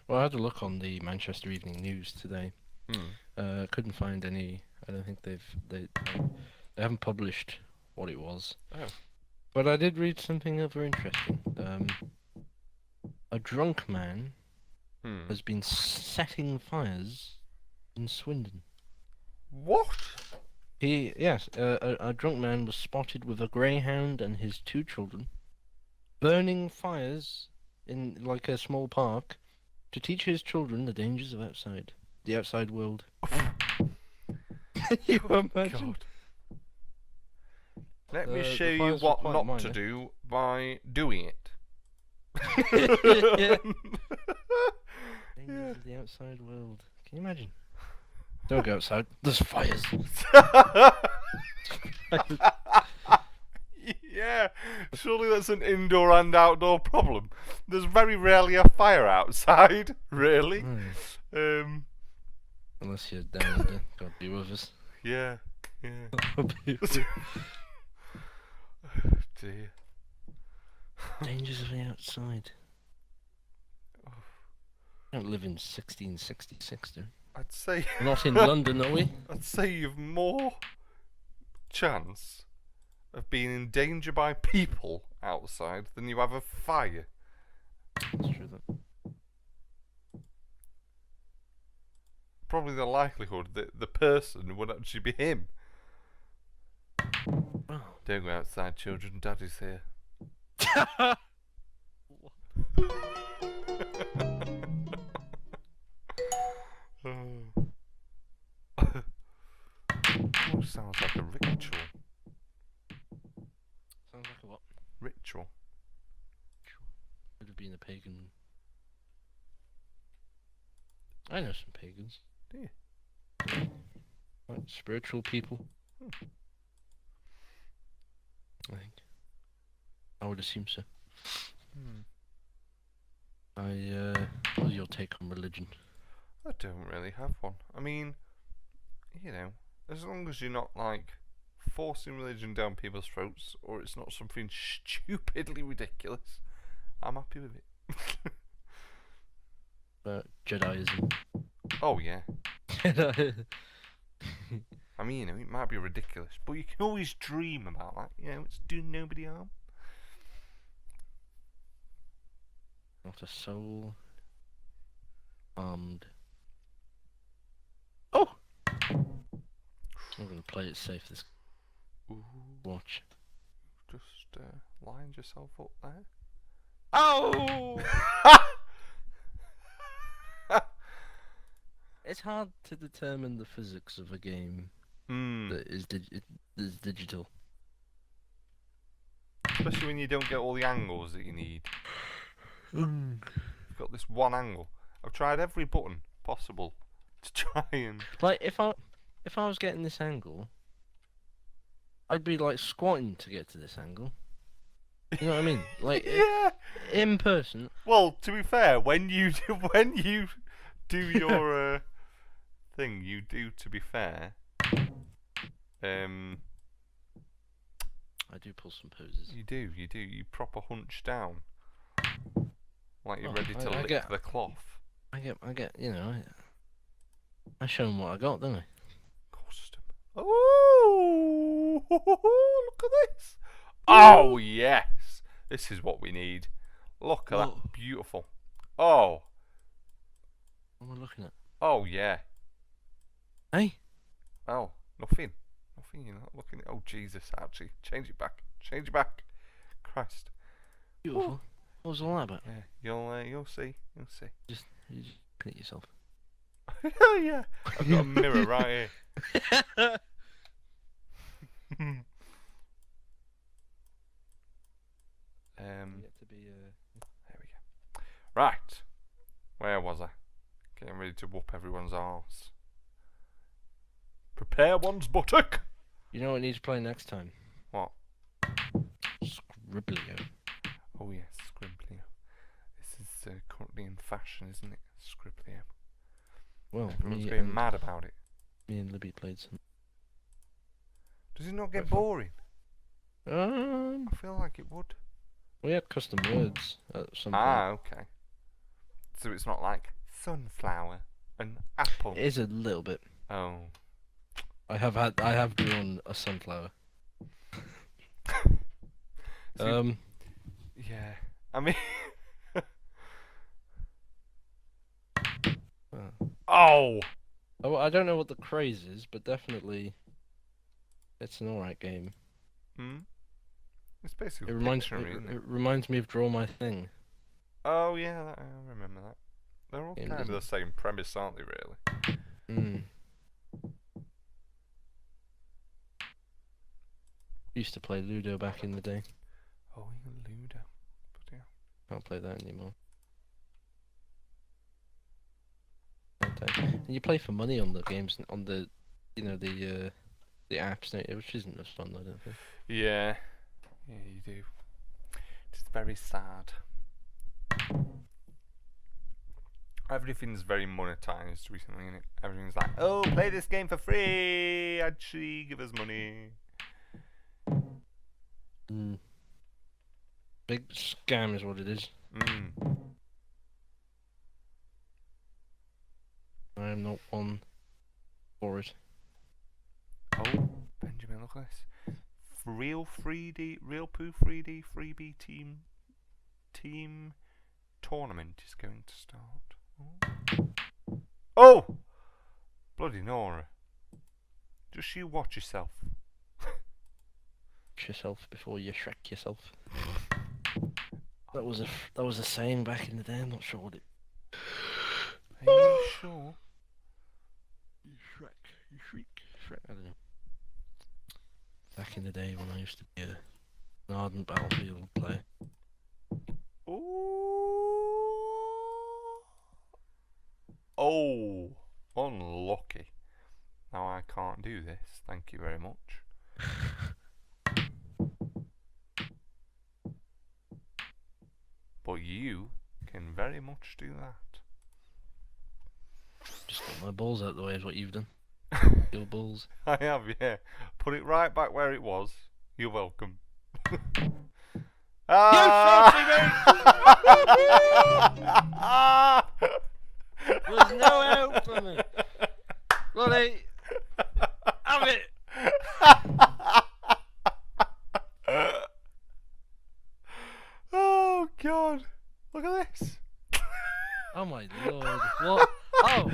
B: Well, I had a look on the Manchester Evening News today. Couldn't find any. I don't think they haven't published what it was.
A: Oh.
B: But I did read something very interesting. A drunk man has been setting fires in Swindon.
A: What?
B: A drunk man was spotted with a greyhound and his 2 children, burning fires in like a small park to teach his children the dangers of the outside world. Can you imagine?
A: God. Let me
B: The
A: show you
B: fires were
A: what
B: quite
A: not
B: minor.
A: to do by doing it.
B: Yeah. Dangers of the outside world. Can you imagine? Don't go outside. There's fires.
A: Yeah, surely that's an indoor and outdoor problem. There's very rarely a fire outside, really.
B: Unless you're down under. God be with us.
A: Yeah.
B: God be with us.
A: Dear.
B: Dangers of the outside. We don't live in 1666, do we?
A: I'd say
B: We're not in London, are we?
A: I'd say you've more chance of being in danger by people outside than you have of fire.
B: That's true, though.
A: Probably the likelihood that the person would actually be him.
B: Oh.
A: Don't go outside, children. Daddy's here. Oh, sounds like a ritual.
B: Sounds like a what?
A: Ritual.
B: Could have been a pagan. I know some pagans.
A: Do you?
B: Like spiritual people. I think. I would assume so. What's your take on religion?
A: I don't really have one. I mean, you know, as long as you're not like forcing religion down people's throats, or it's not something stupidly ridiculous, I'm happy with it.
B: Jediism.
A: Oh yeah.
B: Jedi.
A: I mean, you know, it might be ridiculous, but you can always dream about that. You know, it's doing nobody harm.
B: Not a soul harmed. Oh! I'm gonna play it safe this
A: Ooh,
B: watch.
A: just lined yourself up there.
B: Oh! It's hard to determine the physics of a game that is digital.
A: Especially when you don't get all the angles that you need. You've got this one angle. I've tried every button possible to try and...
B: Like, if I was getting this angle, I'd be like squatting to get to this angle. You know what I mean? Like,
A: yeah.
B: in person.
A: Well, to be fair, when you do your thing, you do. To be fair,
B: I do pull some poses.
A: you do. You proper hunch down, like you're
B: Oh,
A: ready to
B: I
A: lick
B: get-
A: the cloth.
B: I get, you know, I show them what I got, don't I?
A: Custom. Oh, look at this! Oh yes, this is what we need. Look at
B: Whoa.
A: that, beautiful. Oh,
B: What am I looking at?
A: oh yeah.
B: Hey?
A: Oh, nothing. You're not looking at. Oh Jesus, actually, change it back. Christ.
B: Beautiful. What was all that about?
A: Yeah, you'll see.
B: You just hit yourself.
A: Yeah, I've got a mirror right here. There we go. Right, where was I? Getting ready to whoop everyone's arse. Prepare one's buttock.
B: You know what needs to play next time?
A: What?
B: Scribblio.
A: Oh yes, Scribblio. This is currently in fashion, isn't it? Scribblio.
B: Well,
A: Everyone's going mad about it.
B: Me and Libby played some.
A: Does it not get
B: Quite fun.
A: boring? I feel like it would.
B: We had custom words at some point.
A: Ah, okay. So it's not like sunflower and apple.
B: It is a little bit.
A: Oh.
B: I have drawn a sunflower.
A: Yeah. I mean, Oh!
B: Oh, I don't know what the craze is, but definitely it's an alright game.
A: Hmm? It's basically
B: It reminds
A: Pictionary, isn't it?
B: it reminds me of Draw My Thing.
A: Oh, yeah, I remember that. They're all
B: Game
A: kind of the
B: doesn't-
A: same premise, aren't they, really?
B: Mm. Used to play Ludo back in the day.
A: Oh, you Ludo. But yeah.
B: Can't play that anymore. And you play for money on the games, on the, the apps, don't you? Which isn't as fun, I don't think.
A: Yeah. Yeah, you do. It's very sad. Everything's very monetized recently, isn't it? Everything's like, oh, play this game for free! Actually, give us money.
B: Mm. Big scam is what it is.
A: Mm.
B: I am not one for it.
A: Oh, Benjamin, look at this. Real 3D, Real Poo 3D freebie team tournament is going to start. Oh! Bloody Nora. Just you watch yourself.
B: Watch yourself before you Shrek yourself. That was a saying back in the day. I'm not sure what it.
A: Are you sure?
B: You Shrek, you shriek, Shrek. I don't know. Back in the day when I used to be an ardent Battlefield player.
A: Ooh. Oh, unlucky. Now I can't do this. Thank you very much. But you can very much do that.
B: Just got my balls out the way is what you've done. Your balls.
A: I have, yeah. Put it right back where it was. You're welcome. Ah!
B: There's no help for me. Bloody. Have it.
A: Oh God! Look at this.
B: Oh my lord. What? Oh.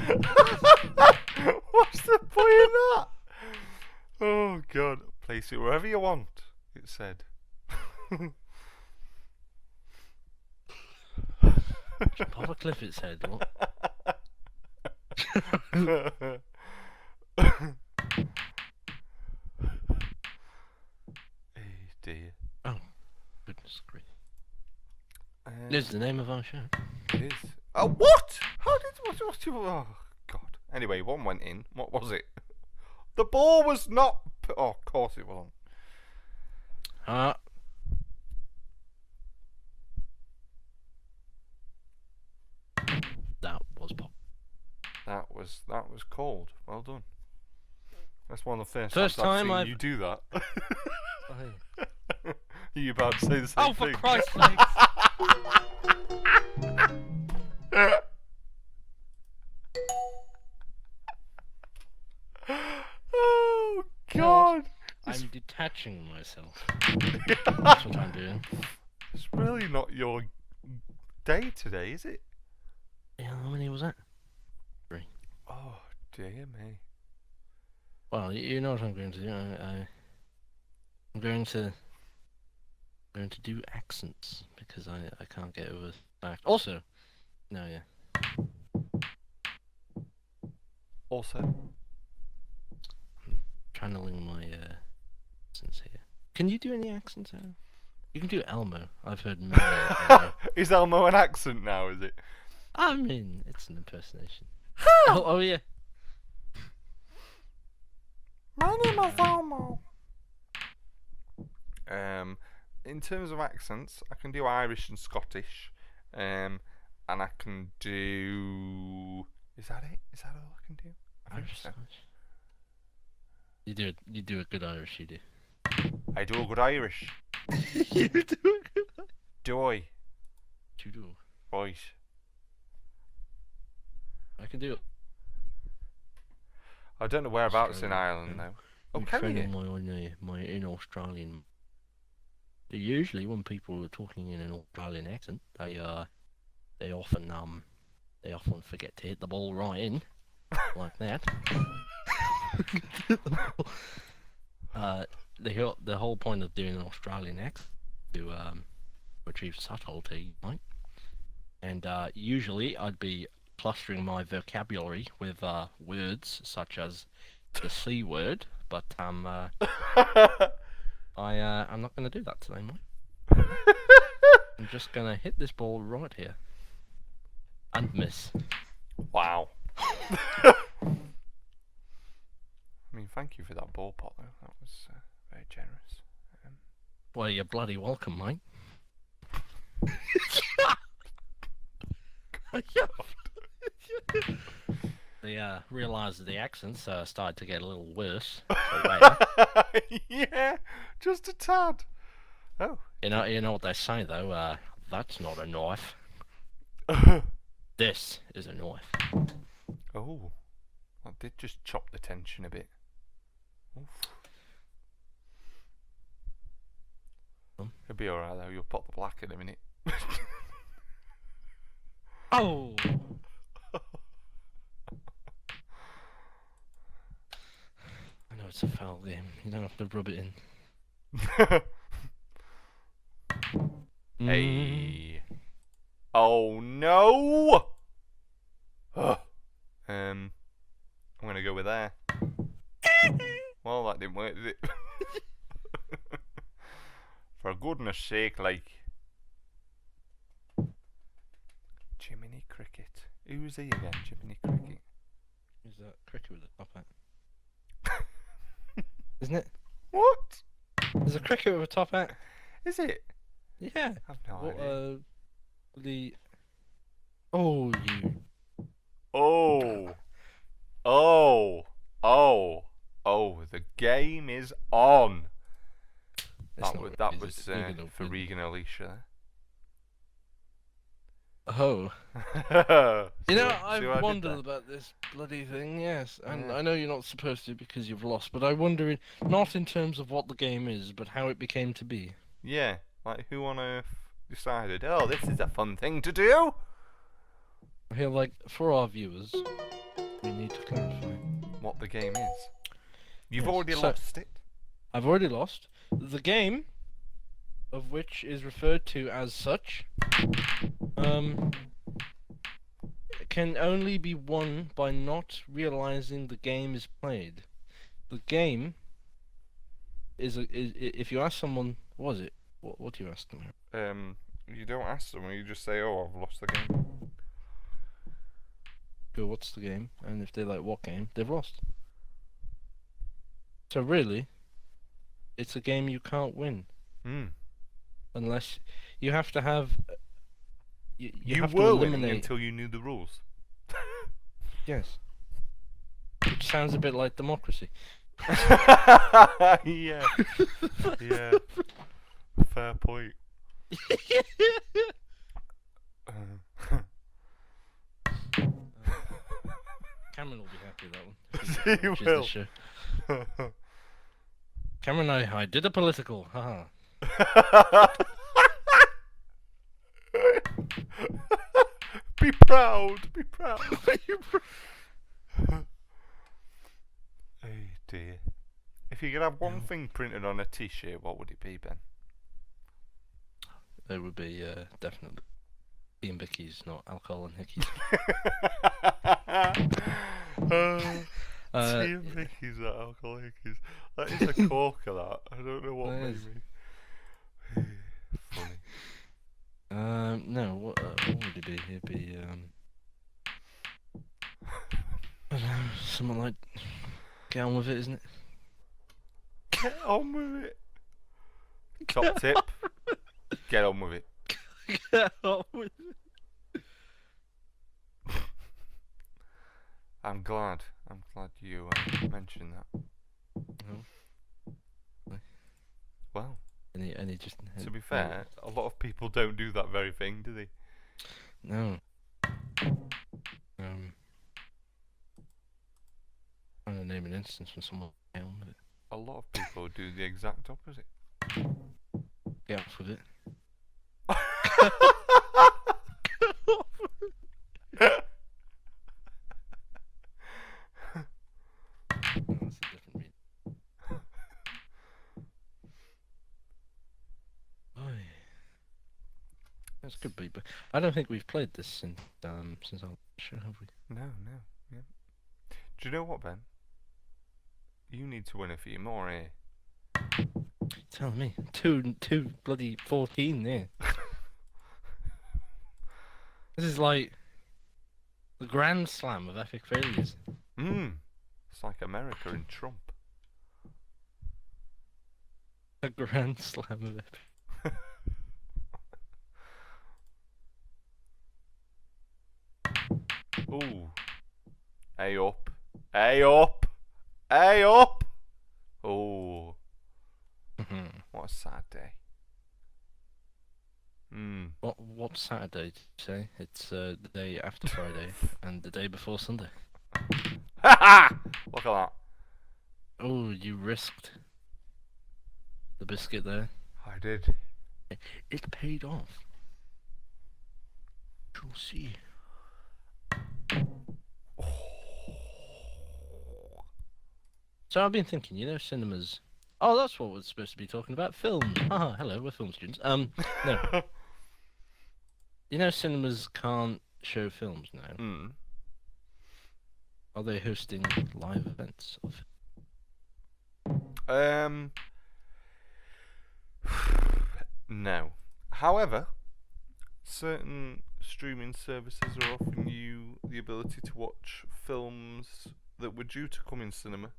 A: What's the point in that? Oh God! Place it wherever you want. It said.
B: Pop a cliff its head. What?
A: Hey dear.
B: Oh, goodness grief. It's the name of our show.
A: It is. Oh, what? How did what you? Oh God. Anyway, one went in. What was it? The ball was not. Oh, of course it wasn't.
B: That was pop.
A: That was cold. Well done. That's one of the first
B: First
A: times I've
B: time
A: seen you do that.
B: Oh,
A: Are you about to say the same
B: for
A: thing?
B: Christ's sake!
A: Oh God!
B: I'm detaching myself. That's what I'm doing.
A: It's really not your day today, is it?
B: Yeah, how many was that? 3.
A: Oh dear me.
B: Well, you know what I'm going to do. I'm going to do accents because I can't get over fact. Also, no, yeah.
A: Also,
B: Channeling my accents here. Can you do any accents, Aaron? You can do Elmo. I've heard many.
A: is Elmo an accent now? Is it?
B: I mean, it's an impersonation. Oh yeah.
A: My name is Elmo. In terms of accents, I can do Irish and Scottish. And I can do. Is that it? Is that all I can do? I think
B: Irish
A: so.
B: Scottish. You do a good Irish. You do.
A: I do a good Irish.
B: You do a good.
A: Do I?
B: You do.
A: Right.
B: I can do it.
A: I don't know whereabouts in
B: Australia,
A: Ireland
B: yeah.
A: though. Oh,
B: A
A: can
B: friend
A: you?
B: of mine, my in Australian. Usually, when people are talking in an Australian accent, they often forget to hit the ball right in. like that. The whole point of doing an Australian accent is to achieve subtlety, right? And usually I'd be clustering my vocabulary with words such as the C word, but I'm not going to do that today, mate. I'm just going to hit this ball right here and miss.
A: Wow. I mean, thank you for that ball pot, though. That was very generous.
B: Well, you're bloody welcome, mate. They realised the accents started to get a little worse.
A: Yeah, just a tad. Oh.
B: You know what they say though. That's not a knife. This is a knife.
A: Oh, that did just chop the tension a bit. Oof. It'll be alright though, you'll pop the black in a minute.
B: Oh! I know it's a foul game, you don't have to rub it in.
A: Hey. Oh no! I'm gonna go with there. Well, that didn't work, did it? For goodness sake, like. Jiminy Cricket. Who's he again? Jiminy Cricket.
B: Who's that cricket with a top hat? Isn't it?
A: What?
B: There's a cricket with a top hat.
A: Is it?
B: Yeah.
A: I've no idea.
B: Oh, you.
A: Oh. Oh. Oh. Oh, the game is on. That was for Regan Alicia.
B: Oh. You know, I've wondered about this bloody thing, yes. And I know you're not supposed to because you've lost, but I wonder, not in terms of what the game is, but how it became to be.
A: Yeah, like who on earth decided, oh, this is a fun thing to do?
B: I feel like, for our viewers, we need to clarify
A: what the game is. You've
B: Yes,
A: already
B: so-
A: lost it.
B: I've already lost. The game, of which is referred to as such, can only be won by not realizing the game is played. The game is if you ask someone, what is it? What do you ask them?
A: You don't ask someone, you just say, oh, I've lost the game.
B: Go, what's the game? And if they're like, what game? They've lost. So really, it's a game you can't win. Unless you have to have. You have to
A: were
B: eliminate.
A: winning until you knew the rules.
B: Yes. Which sounds a bit like democracy.
A: Yeah. Yeah. Fair point.
B: Cameron will be happy with that one.
A: He
B: Watches
A: will.
B: this show. Cameron, I did a political. Haha.
A: Be proud. Be proud. Hey dear. If you could have one thing printed on a t-shirt, what would it be, Ben?
B: It would be definitely Ian Bickies, not alcohol and hickeys.
A: Tea and Vicky's not alcohol hickeys. That is a corker, that. I don't know what
B: That
A: made
B: is.
A: me. Funny.
B: No, what would it be? It'd be, I don't know, something like, get on with it, isn't it?
A: Get on with it. Top tip. Get on with it.
B: Get on with it.
A: I'm glad you mentioned that.
B: Oh.
A: Well,
B: And he just.
A: to be fair, a lot of people don't do that very thing, do they?
B: No. I'm gonna name an instance when someone get on with it.
A: A lot of people do the exact opposite.
B: Get off with it. This could be, but I don't think we've played this since our show, have we?
A: No. Yeah. Do you know what, Ben? You need to win a few more here.
B: Tell me, two bloody 14 there. This is like the grand slam of epic failures.
A: It's like America and Trump.
B: A grand slam of epic.
A: Ooh. A up. A up. A up. Oh. What a sad day.
B: What Saturday did you say? It's the day after Friday and the day before Sunday.
A: Ha ha! Look at that.
B: Oh, you risked the biscuit there.
A: I did.
B: It paid off. You'll see. So I've been thinking, cinemas. Oh, that's what we're supposed to be talking about. Films. Haha, hello, we're film students. No. Cinemas can't show films now. Are they hosting live events of?
A: No. However, certain streaming services are offering you the ability to watch films that were due to come in cinema.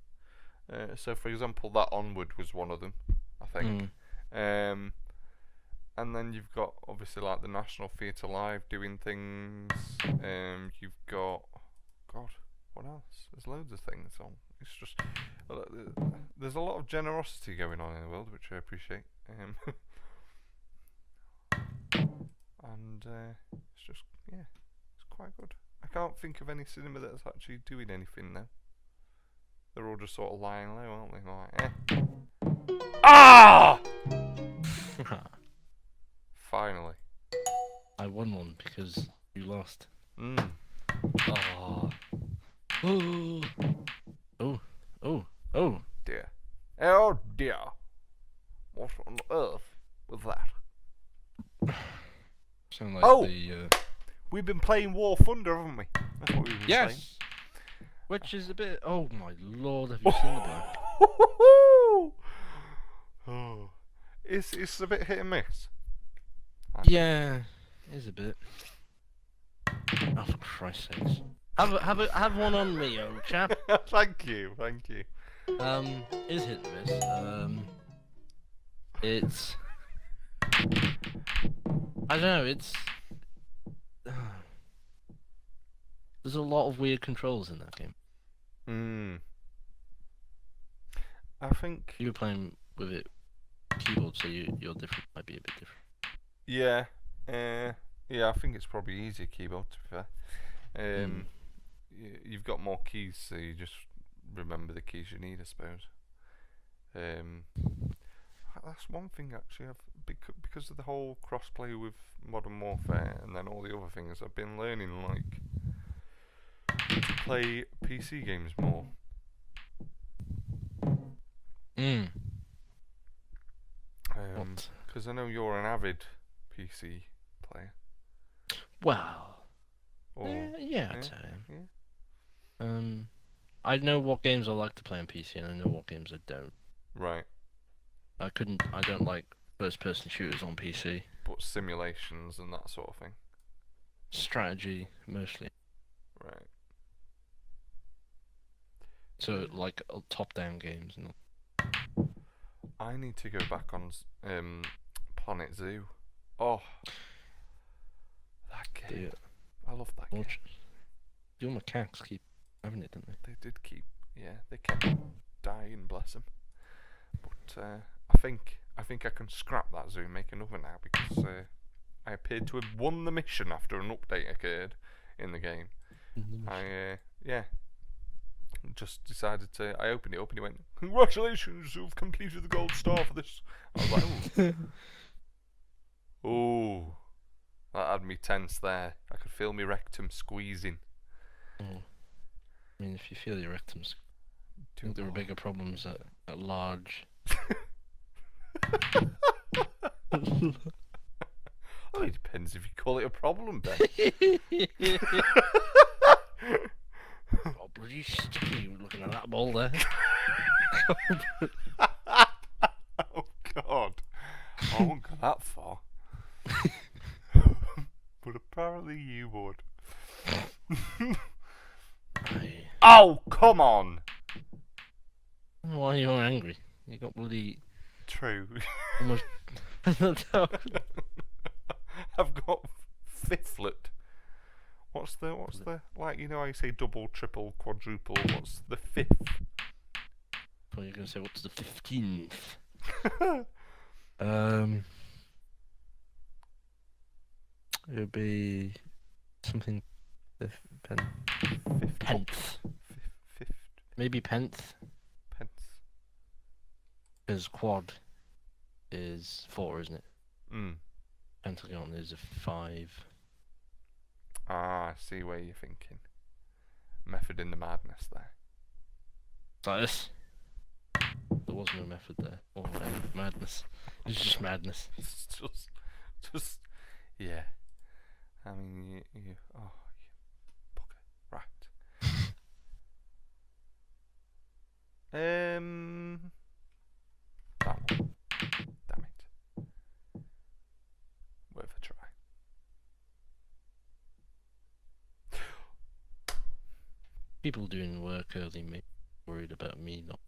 A: So, for example, that Onward was one of them, I think. And then you've got, obviously, like the National Theatre Live doing things. You've got... God, what else? There's loads of things on. It's just... There's a lot of generosity going on in the world, which I appreciate. And it's just, yeah, it's quite good. I can't think of any cinema that's actually doing anything now. They're all just sort of lying low, aren't they? Like, Ah! Finally.
B: I won one because you lost.
A: Oh.
B: Oh.
A: Dear. Oh dear. What on earth was that?
B: Sound like
A: We've been playing War Thunder, haven't we? That's what we've been playing.
B: Yes! Which is a bit... Oh my lord, have you seen the back?
A: Oh. It's a bit hit and miss.
B: Yeah, it is a bit. Oh, for Christ's sakes. Have one on me, old chap.
A: Thank you.
B: Is hit and miss. It's... I don't know, it's... There's a lot of weird controls in that game.
A: I think...
B: You were playing with it keyboard, so your different might be a bit different.
A: Yeah. Yeah, I think it's probably easier keyboard, to be fair. You've got more keys, so you just remember the keys you need, I suppose. That's one thing, actually. Because of the whole crossplay with Modern Warfare and then all the other things, I've been learning, like, to play PC games more. Because I know you're an avid PC player.
B: Well, yeah, I'd say. Yeah. I know what games I like to play on PC, and I know what games I don't.
A: Right.
B: I don't like first-person shooters on PC.
A: But simulations and that sort of thing.
B: Strategy, mostly.
A: Right.
B: So, like, top-down games. And
A: I need to go back on Planet Zoo. Oh. That game.
B: Yeah.
A: I love that game.
B: Your macaques keep having it, don't they?
A: They did keep, they kept dying, bless them. But I think I can scrap that zoo and make another now because I appeared to have won the mission after an update occurred in the game. I just decided to. I opened it up and it went, "Congratulations, you've completed the gold star for this." I was like, "Ooh, ooh." That had me tense there. I could feel my rectum squeezing.
B: I mean, if you feel your rectums, I think there are bigger problems at large.
A: Oh, it depends if you call it a problem, Ben.
B: Oh, bloody sticky looking at that ball there.
A: Oh, God. I won't go that far. But apparently you would. Oh, come on!
B: Why are you angry? You got bloody...
A: True.
B: Almost...
A: I've got fifthlet. What's the, like, you know how you say double, triple, quadruple, what's the fifth?
B: I thought you were going to say, what's the 15th? It would be something... Pence.
A: Fifth.
B: Maybe pence.
A: Pence.
B: Because quad is 4, isn't it?
A: Mm.
B: Pentagon is a 5.
A: Ah, I see where you're thinking. Method in the madness there.
B: Like this. There was no method there. Or madness. It's just madness.
A: It's just, yeah. I mean, you bugger. Right. That one. Damn it. Worth a try.
B: People doing work early may be worried about me not.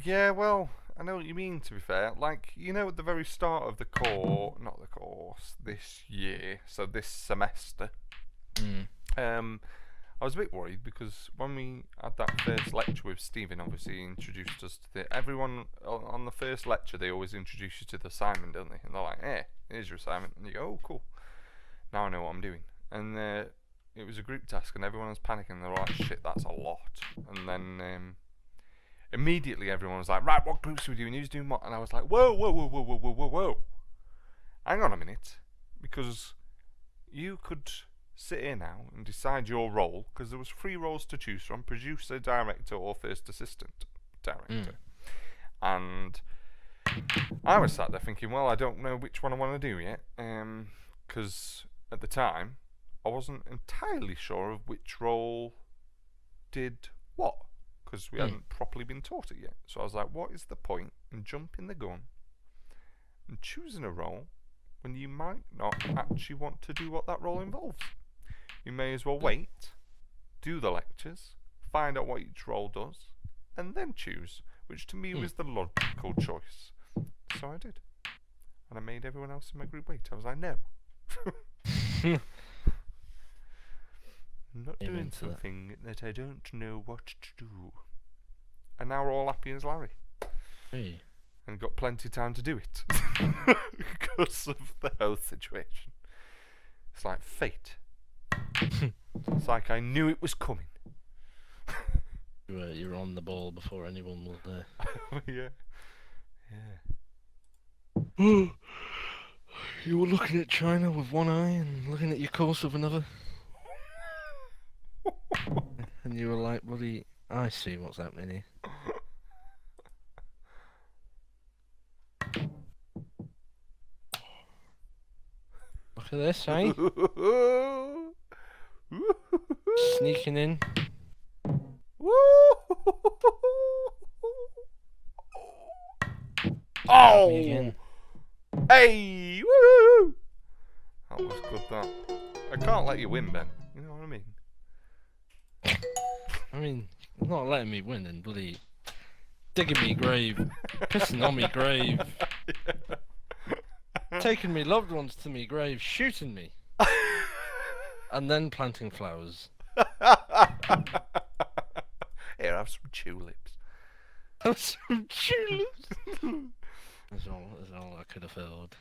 A: Yeah, well, I know what you mean, to be fair. Like, you know, at the very start of the not the course, this year, so this semester, I was a bit worried because when we had that first lecture with Stephen, obviously he introduced us to everyone on the first lecture. They always introduce you to the assignment, don't they? And they're like, "Hey, here's your assignment," and you go, "Oh, cool. Now I know what I'm doing." And it was a group task, and everyone was panicking. They were like, "Shit, that's a lot." And then immediately everyone was like, "Right, what groups are we doing? Who's doing what?" And I was like, "Whoa. Hang on a minute, because you could sit here now and decide your role, because there was 3 roles to choose from: producer, director, or first assistant director." And I was sat there thinking, well, I don't know which one I want to do yet, because at the time I wasn't entirely sure of which role did what, because we hadn't properly been taught it yet. So I was like, what is the point in jumping the gun and choosing a role when you might not actually want to do what that role involves? You may as well wait, do the lectures, find out what each role does, and then choose, which to me was the logical choice. So I did. And I made everyone else in my group wait. I was like, no. I'm not doing something that I don't know what to do. And now we're all happy as Larry.
B: Hey.
A: And got plenty of time to do it. Because of the health situation. It's like fate. It's like I knew it was coming.
B: You're on the ball before anyone was there.
A: Yeah.
B: You were looking at China with one eye and looking at your course with another. And you were like, bloody, I see what's happening here. Look at this, eh? Sneaking in.
A: Oh!
B: Me again.
A: Hey! Woo! That was good, that. I can't let you win, Ben. You know what I mean?
B: I mean, it's not letting me win and bloody digging me grave, pissing on me grave, taking me loved ones to me grave, shooting me, and then planting flowers.
A: Here, have some tulips.
B: Have some tulips. That's all I could afford.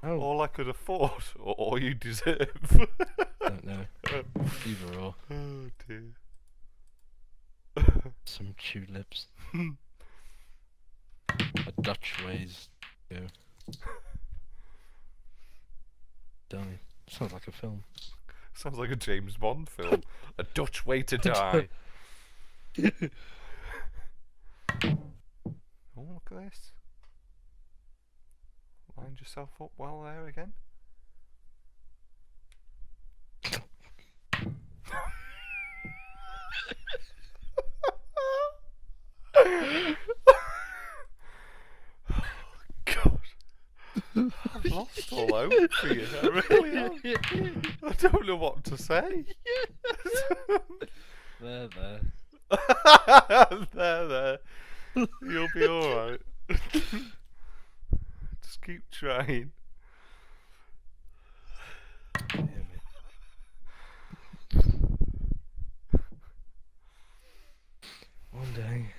B: Oh.
A: All I could afford, or all you deserve.
B: Don't know. Either or.
A: Oh dear.
B: Some tulips. A Dutch ways to go. Die. Sounds like a film.
A: Sounds like a James Bond film. A Dutch way to die. Oh, look at this. Lined yourself up well there again. God. I've lost all hope for you. I really am. I don't know what to say.
B: There.
A: There. You'll be alright. Just keep trying.
B: One day.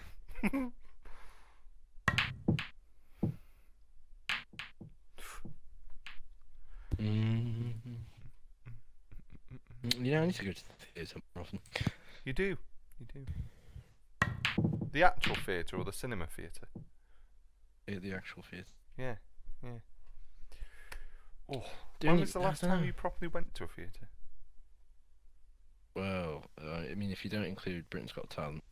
B: You know, I need to go to the theatre more often.
A: You do. The actual theatre or the cinema theatre?
B: Yeah, the actual theatre.
A: Yeah. Oh,
B: Don't
A: when
B: you-
A: was the last
B: I
A: time
B: dunno.
A: you properly went to a theatre?
B: Well, I mean, if you don't include Britain's Got Talent,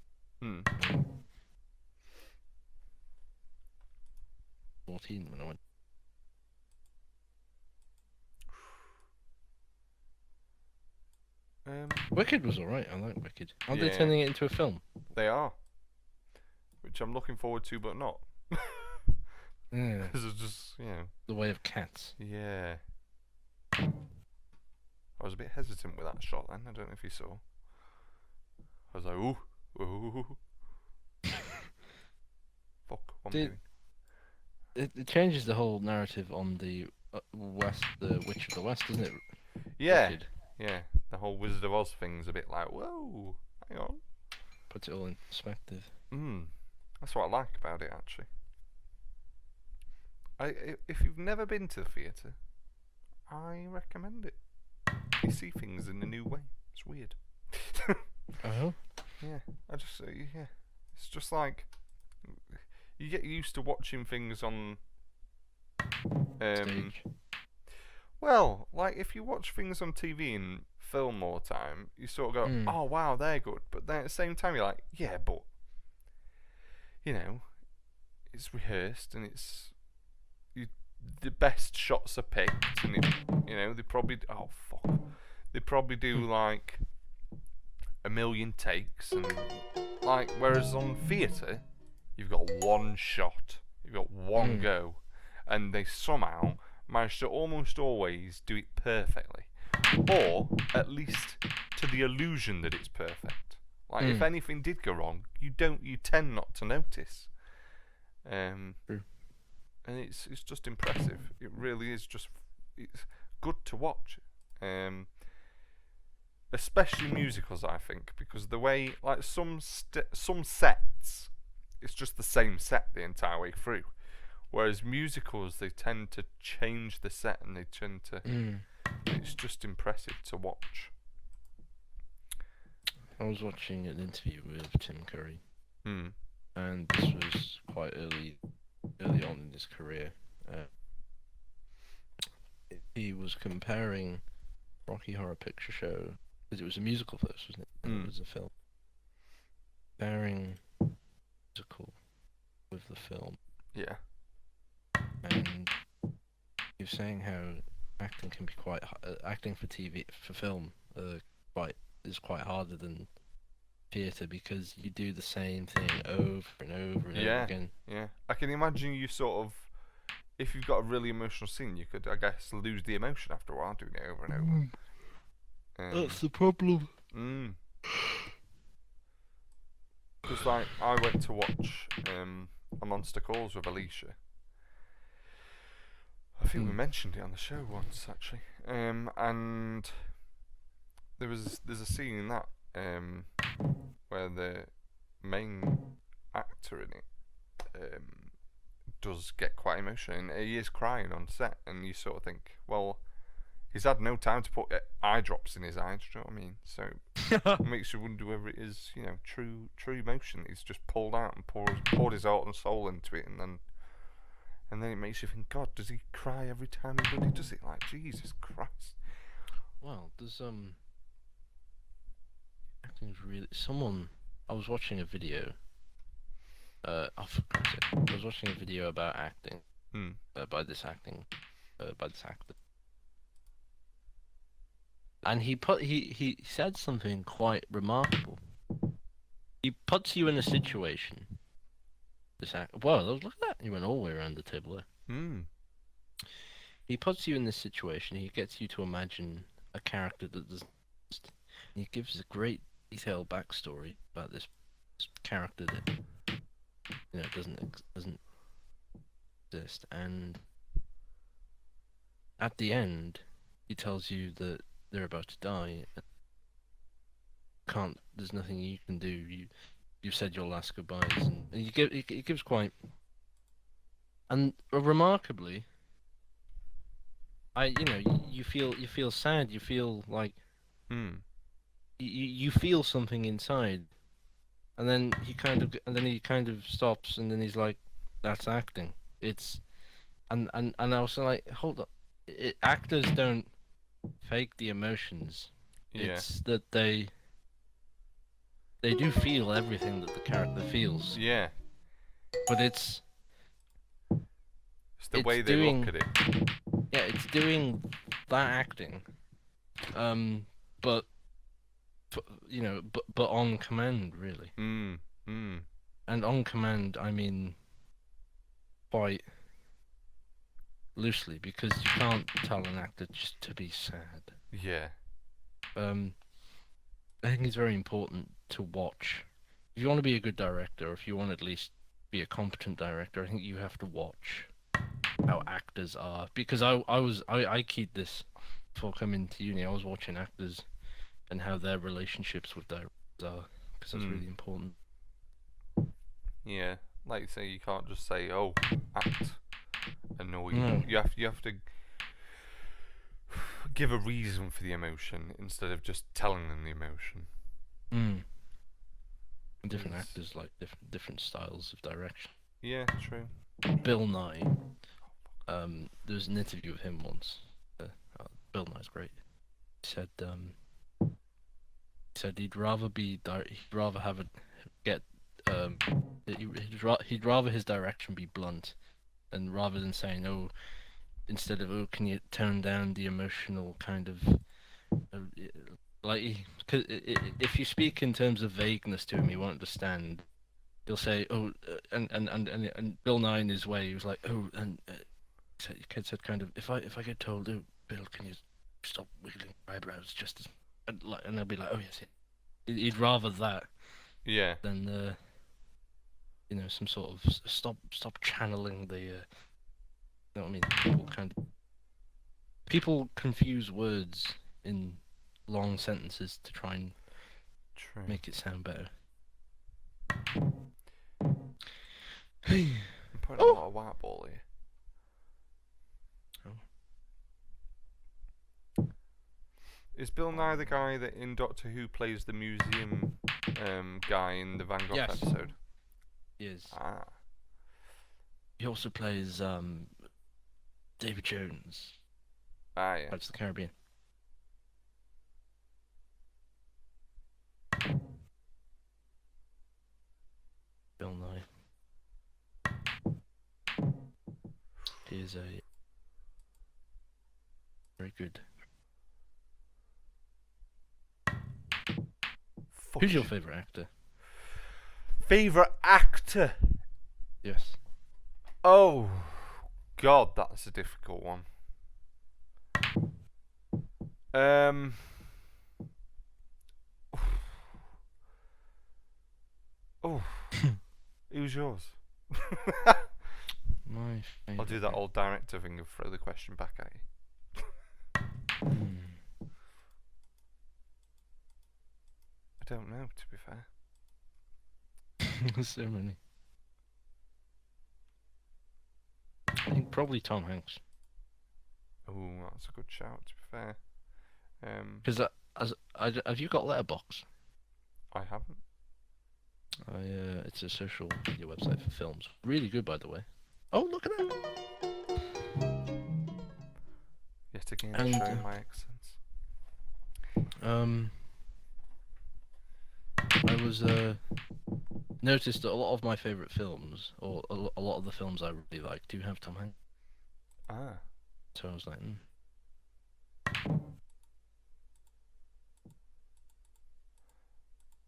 B: 14 when I went. Wicked was alright. I like Wicked. Aren't they
A: Yeah.
B: turning it into a film?
A: They are. Which I'm looking forward to, but not.
B: Yeah.
A: Because it's just,
B: The Way of Cats.
A: yeah. I was a bit hesitant with that shot then. I don't know if you saw. I was like, ooh. Fuck, what am I
B: Did-
A: doing?
B: It changes the whole narrative on the West, the Witch of the West, doesn't it?
A: Yeah.
B: Wicked.
A: Yeah. The whole Wizard of Oz thing's a bit like, whoa, hang on.
B: Puts it all in perspective.
A: That's what I like about it, actually. If you've never been to the theatre, I recommend it. You see things in a new way. It's weird.
B: Oh?
A: Yeah, it's just like you get used to watching things on.
B: Stage.
A: Well, like if you watch things on TV and film all the time, you sort of go, "Oh wow, they're good," but then at the same time you're like, "Yeah, but it's rehearsed and the best shots are picked, and they probably they probably do like a million takes, and like whereas on theatre you've got one shot, you've got one go, and they somehow manage to almost always do it perfectly, or at least to the illusion that it's perfect. Like if anything did go wrong, you tend not to notice.
B: True.
A: And it's just impressive. It really is it's good to watch. Especially musicals, I think, because the way like some sets, it's just the same set the entire way through, whereas musicals they tend to change the set and they tend to. It's just impressive to watch.
B: I was watching an interview with Tim Curry,
A: Mm.
B: and this was quite early on in his career. He was comparing Rocky Horror Picture Show, because it was a musical first, wasn't it? And it was a film. Comparing musical with the film,
A: Yeah.
B: and he was saying how acting can be quite acting for TV for film is quite harder than theatre, because you do the same thing over and over and over again.
A: Yeah. I can imagine you sort of, if you've got a really emotional scene, you could, I guess, lose the emotion after a while doing it over and over.
B: That's the problem.
A: Because like I went to watch A Monster Calls with Alicia. I think we mentioned it on the show once actually. And there's a scene in that where the main actor in it does get quite emotional, and he is crying on set, and you sort of think, well, he's had no time to put eye drops in his eyes, do you know what I mean? So it makes you wonder whether it is, true emotion he's just pulled out and poured his heart and soul into it, and then it makes you think, God, does he cry every time he bloody does it? Like, Jesus Christ.
B: Well, there's acting's really someone. I was watching a video Oh, for Christ's sake. I was watching a video about acting
A: Hmm.
B: by this actor, and he said something quite remarkable. He puts you in a situation. Wow, look at that! You went all the way around the table there.
A: Hmm.
B: He puts you in this situation. He gets you to imagine a character that doesn't exist. And he gives a great detailed backstory about this character that doesn't exist. And at the end, he tells you that they're about to die. There's nothing you can do. You've said your last goodbyes, and he gives quite. And remarkably, you feel sad. You feel like
A: Hmm.
B: you feel something inside, and then he kind of stops, and then he's like, "That's acting." And I was like, hold on, actors don't fake the emotions.
A: Yeah.
B: It's that they do feel everything that the character feels,
A: Yeah.
B: but it's
A: the way they look at it.
B: Yeah, it's doing that acting, but but on command, really. And on command, I mean quite loosely, because you can't tell an actor just to be sad.
A: Yeah.
B: I think it's very important to watch. If you want to be a good director, or if you want to at least be a competent director, I think you have to watch how actors are. Because I keep this before coming to uni. I was watching actors and how their relationships with directors are, because that's really important.
A: Yeah, like you say, you can't just say, "Oh, act annoyed."
B: No.
A: You have to give a reason for the emotion instead of just telling them the emotion.
B: Different actors like different styles of direction.
A: Yeah, true.
B: Bill Nye. There was an interview with him once. Bill Nye's great. He said he'd rather he'd rather his direction be blunt, and rather than saying, "Oh," instead of, "Oh, can you tone down the emotional kind of," cause if you speak in terms of vagueness to him, he won't understand. He'll say, "Oh," and Bill Nye in his way, he was like, "Oh," and kid said kind of, if I get told, "Oh, Bill, can you stop wiggling your eyebrows just as," and I'll be like, "Oh yes." He'd rather that,
A: Yeah,
B: than some sort of stop channeling the. You know what I mean? People confuse words in long sentences to try and make it sound better.
A: I'm putting a lot of white ball here. Is Bill Nye the guy that in Doctor Who plays the museum guy in the Van Gogh episode?
B: He is.
A: Ah.
B: He also plays David Jones.
A: Ah, yeah.
B: Pirates of the Caribbean. Bill Nye. He is a very good. Who's your favourite actor?
A: Favourite actor?
B: Yes.
A: Oh, God, that's a difficult one. Oh, who's yours?
B: My favourite.
A: I'll do that old director thing and throw the question back at you. I don't know, to be fair.
B: There's so many. I think probably Tom Hanks.
A: Oh, that's a good shout, to be fair.
B: Because have you got Letterboxd?
A: I haven't.
B: It's a social media website for films. Really good, by the way. Oh, look at that!
A: Yet again,
B: And,
A: showing my accents.
B: I was noticed that a lot of my favorite films, or a lot of the films I really like, do have Tom Hanks.
A: Ah.
B: So I was like,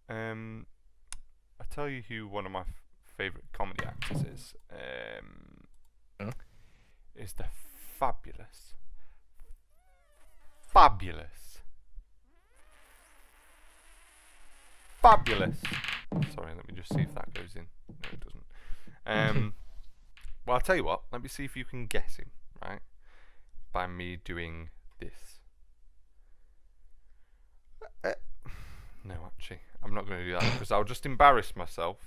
A: I tell you who one of my favourite comedy actors is.
B: Huh?
A: Is the fabulous, fabulous, fabulous. Sorry, let me just see if that goes in. No, it doesn't. Well, I'll tell you what. Let me see if you can guess him, right? By me doing this. No, actually, I'm not going to do that because I'll just embarrass myself.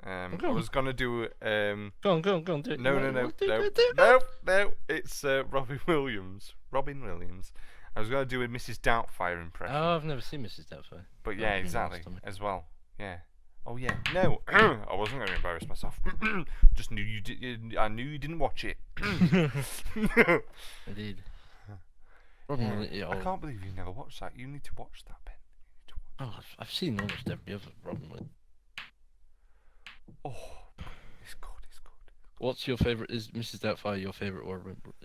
A: I was going to do.
B: Go on, do it.
A: No. It's Robin Williams. I was going to do a Mrs. Doubtfire impression.
B: Oh, I've never seen Mrs. Doubtfire.
A: But yeah, exactly. As well. Yeah. Oh yeah. No, I wasn't going to embarrass myself. Just knew you did. I knew you didn't watch it.
B: I did.
A: Yeah. I can't believe you never watched that. You need to watch that, Ben.
B: Oh, I've seen almost every other Robin Williams.
A: Oh, it's good.
B: What's your favorite? Is Mrs. Doubtfire your favorite, or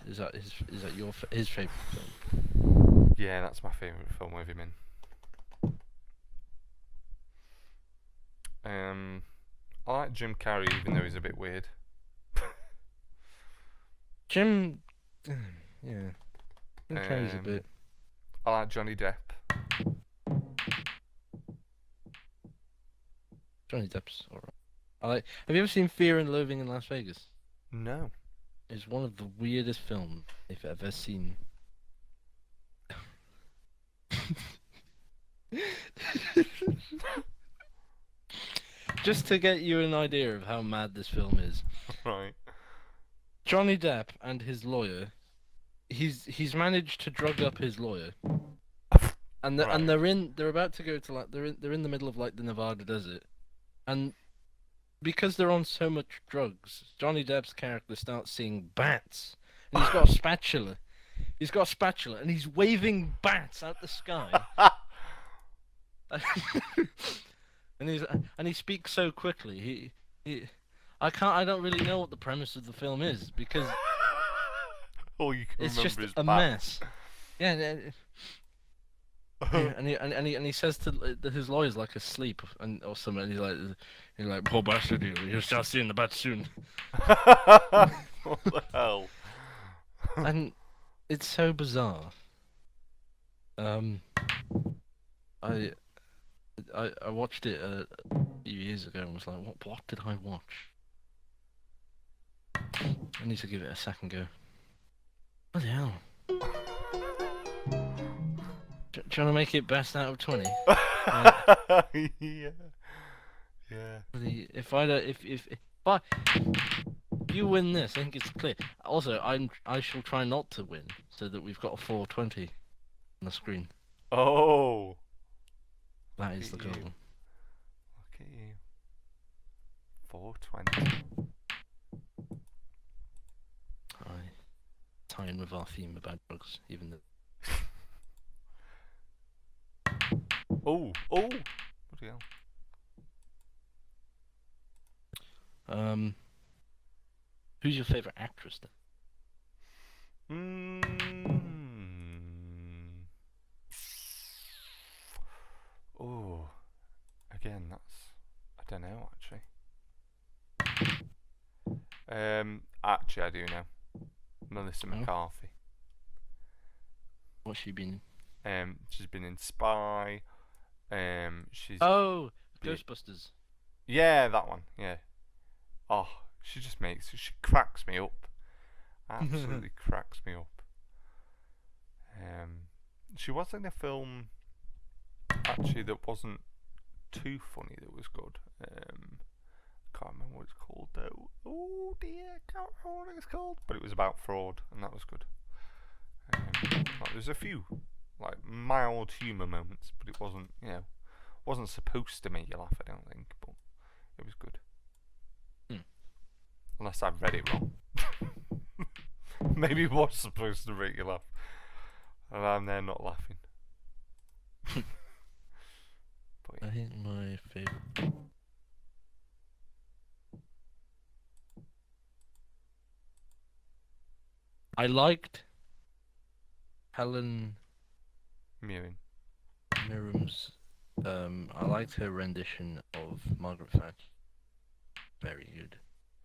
B: is that his favorite film?
A: Yeah, that's my favorite film with him in. I like Jim Carrey, even though he's a bit weird.
B: Jim Carrey's a bit.
A: I like Johnny Depp.
B: Johnny Depp's alright. Have you ever seen Fear and Loathing in Las Vegas?
A: No.
B: It's one of the weirdest films I've ever seen. Just to get you an idea of how mad this film is.
A: Right.
B: Johnny Depp and his lawyer. He's managed to drug up his lawyer. And they're about to go to they're in the middle of the Nevada desert. And because they're on so much drugs, Johnny Depp's character starts seeing bats. And he's got a spatula. And he's waving bats out the sky. and he speaks so quickly. I don't really know what the premise of the film is because
A: all you can
B: it's
A: remember
B: just
A: is
B: a
A: bats.
B: mess. Yeah. And he says to his lawyer's asleep or something. And he's like, poor bastard, you'll start seeing the bats soon.
A: What the hell?
B: And it's so bizarre. I watched it a few years ago and was like, what did I watch? I need to give it a second go. What the hell? Do you want to make it best out of 20?
A: Yeah.
B: If you win this, I think it's clear. Also, I shall try not to win, so that we've got a 420 on the screen.
A: Oh.
B: That is the goal.
A: Look at you. 420.
B: Tie in with our theme about drugs, even though.
A: Oh. What the hell?
B: Who's your favourite actress then?
A: Oh. Again, that's... I don't know, actually. Actually, I do know. Melissa McCarthy.
B: What's she been
A: in? She's been in Spy. She's...
B: Oh! Ghostbusters.
A: Yeah, that one, yeah. Oh, she cracks me up. Absolutely cracks me up. She was in a film, actually, that wasn't too funny, that was good. Can't remember what it's called, though. Oh dear, can't remember what it's called. But it was about fraud, and that was good. There's a few, mild humour moments, but it wasn't supposed to make you laugh, I don't think, but it was good. Unless I've read it wrong. Maybe it was supposed to make you laugh. And I'm there not laughing. But
B: I think my favorite. I liked Helen
A: Mirren.
B: Mirren's. I liked her rendition of Margaret Thatcher. Very good.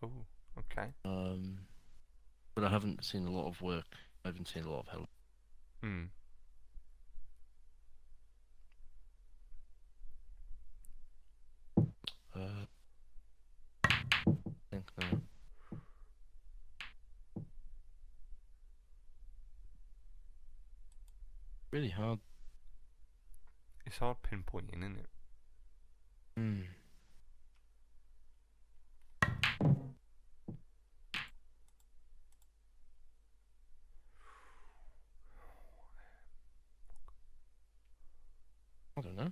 A: Oh, okay.
B: But I haven't seen a lot of work. I haven't seen a lot of Helen.
A: Hmm.
B: I think no. Really hard.
A: It's hard pinpointing, isn't it?
B: Hmm. I don't know.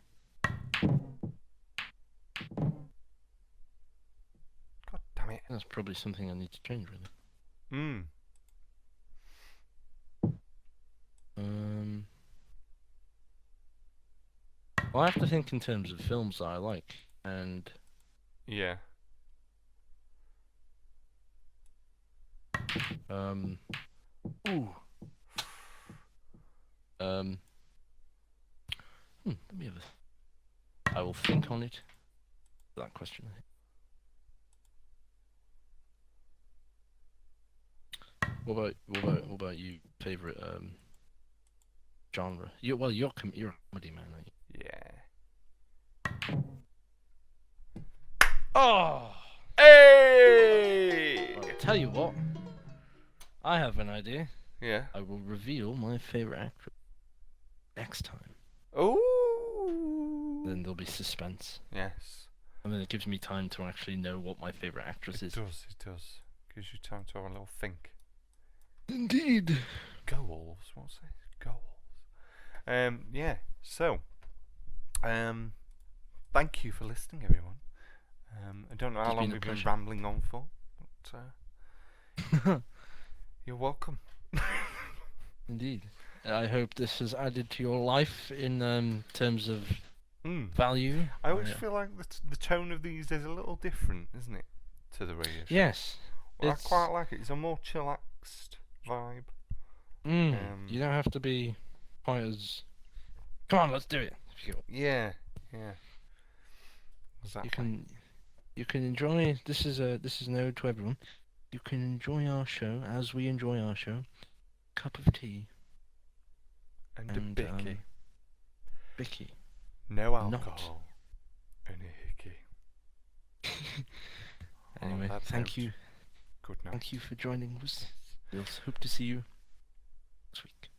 A: God damn it.
B: That's probably something I need to change, really.
A: Hmm.
B: Well, I have to think in terms of films that I like, and
A: Yeah.
B: Ooh. Let me have a. I will think on it. That question. What about you? Favorite genre? You're a comedy man, aren't you?
A: Yeah.
B: Oh.
A: Hey!
B: Well, tell you what. I have an idea.
A: Yeah.
B: I will reveal my favorite actress next time.
A: Ooh.
B: Then there'll be suspense.
A: Yes.
B: And then it gives me time to actually know what my favorite actress is.
A: It does. Gives you time to have a little think.
B: Indeed.
A: Go Wolves. What's it? Go Wolves. Yeah. So, thank you for listening, everyone. I don't know how
B: It's
A: long
B: been a
A: we've been
B: pleasure.
A: rambling on for, but you're welcome.
B: Indeed. I hope this has added to your life in terms of
A: Mm.
B: value.
A: I always feel like the tone of these is a little different, isn't it, to the radio show?
B: Yes.
A: Well, I quite like it. It's a more chillaxed vibe.
B: You don't have to be quite as. Come on, let's do it.
A: Yeah. Exactly.
B: You can enjoy. This is an ode to everyone. You can enjoy our show as we enjoy our show. Cup of tea
A: And a
B: and
A: bicky.
B: Bicky.
A: No alcohol. And a hickey.
B: Anyway,
A: On that
B: thank
A: note,
B: you.
A: Good night.
B: Thank you for joining us. We'll hope to see you next week.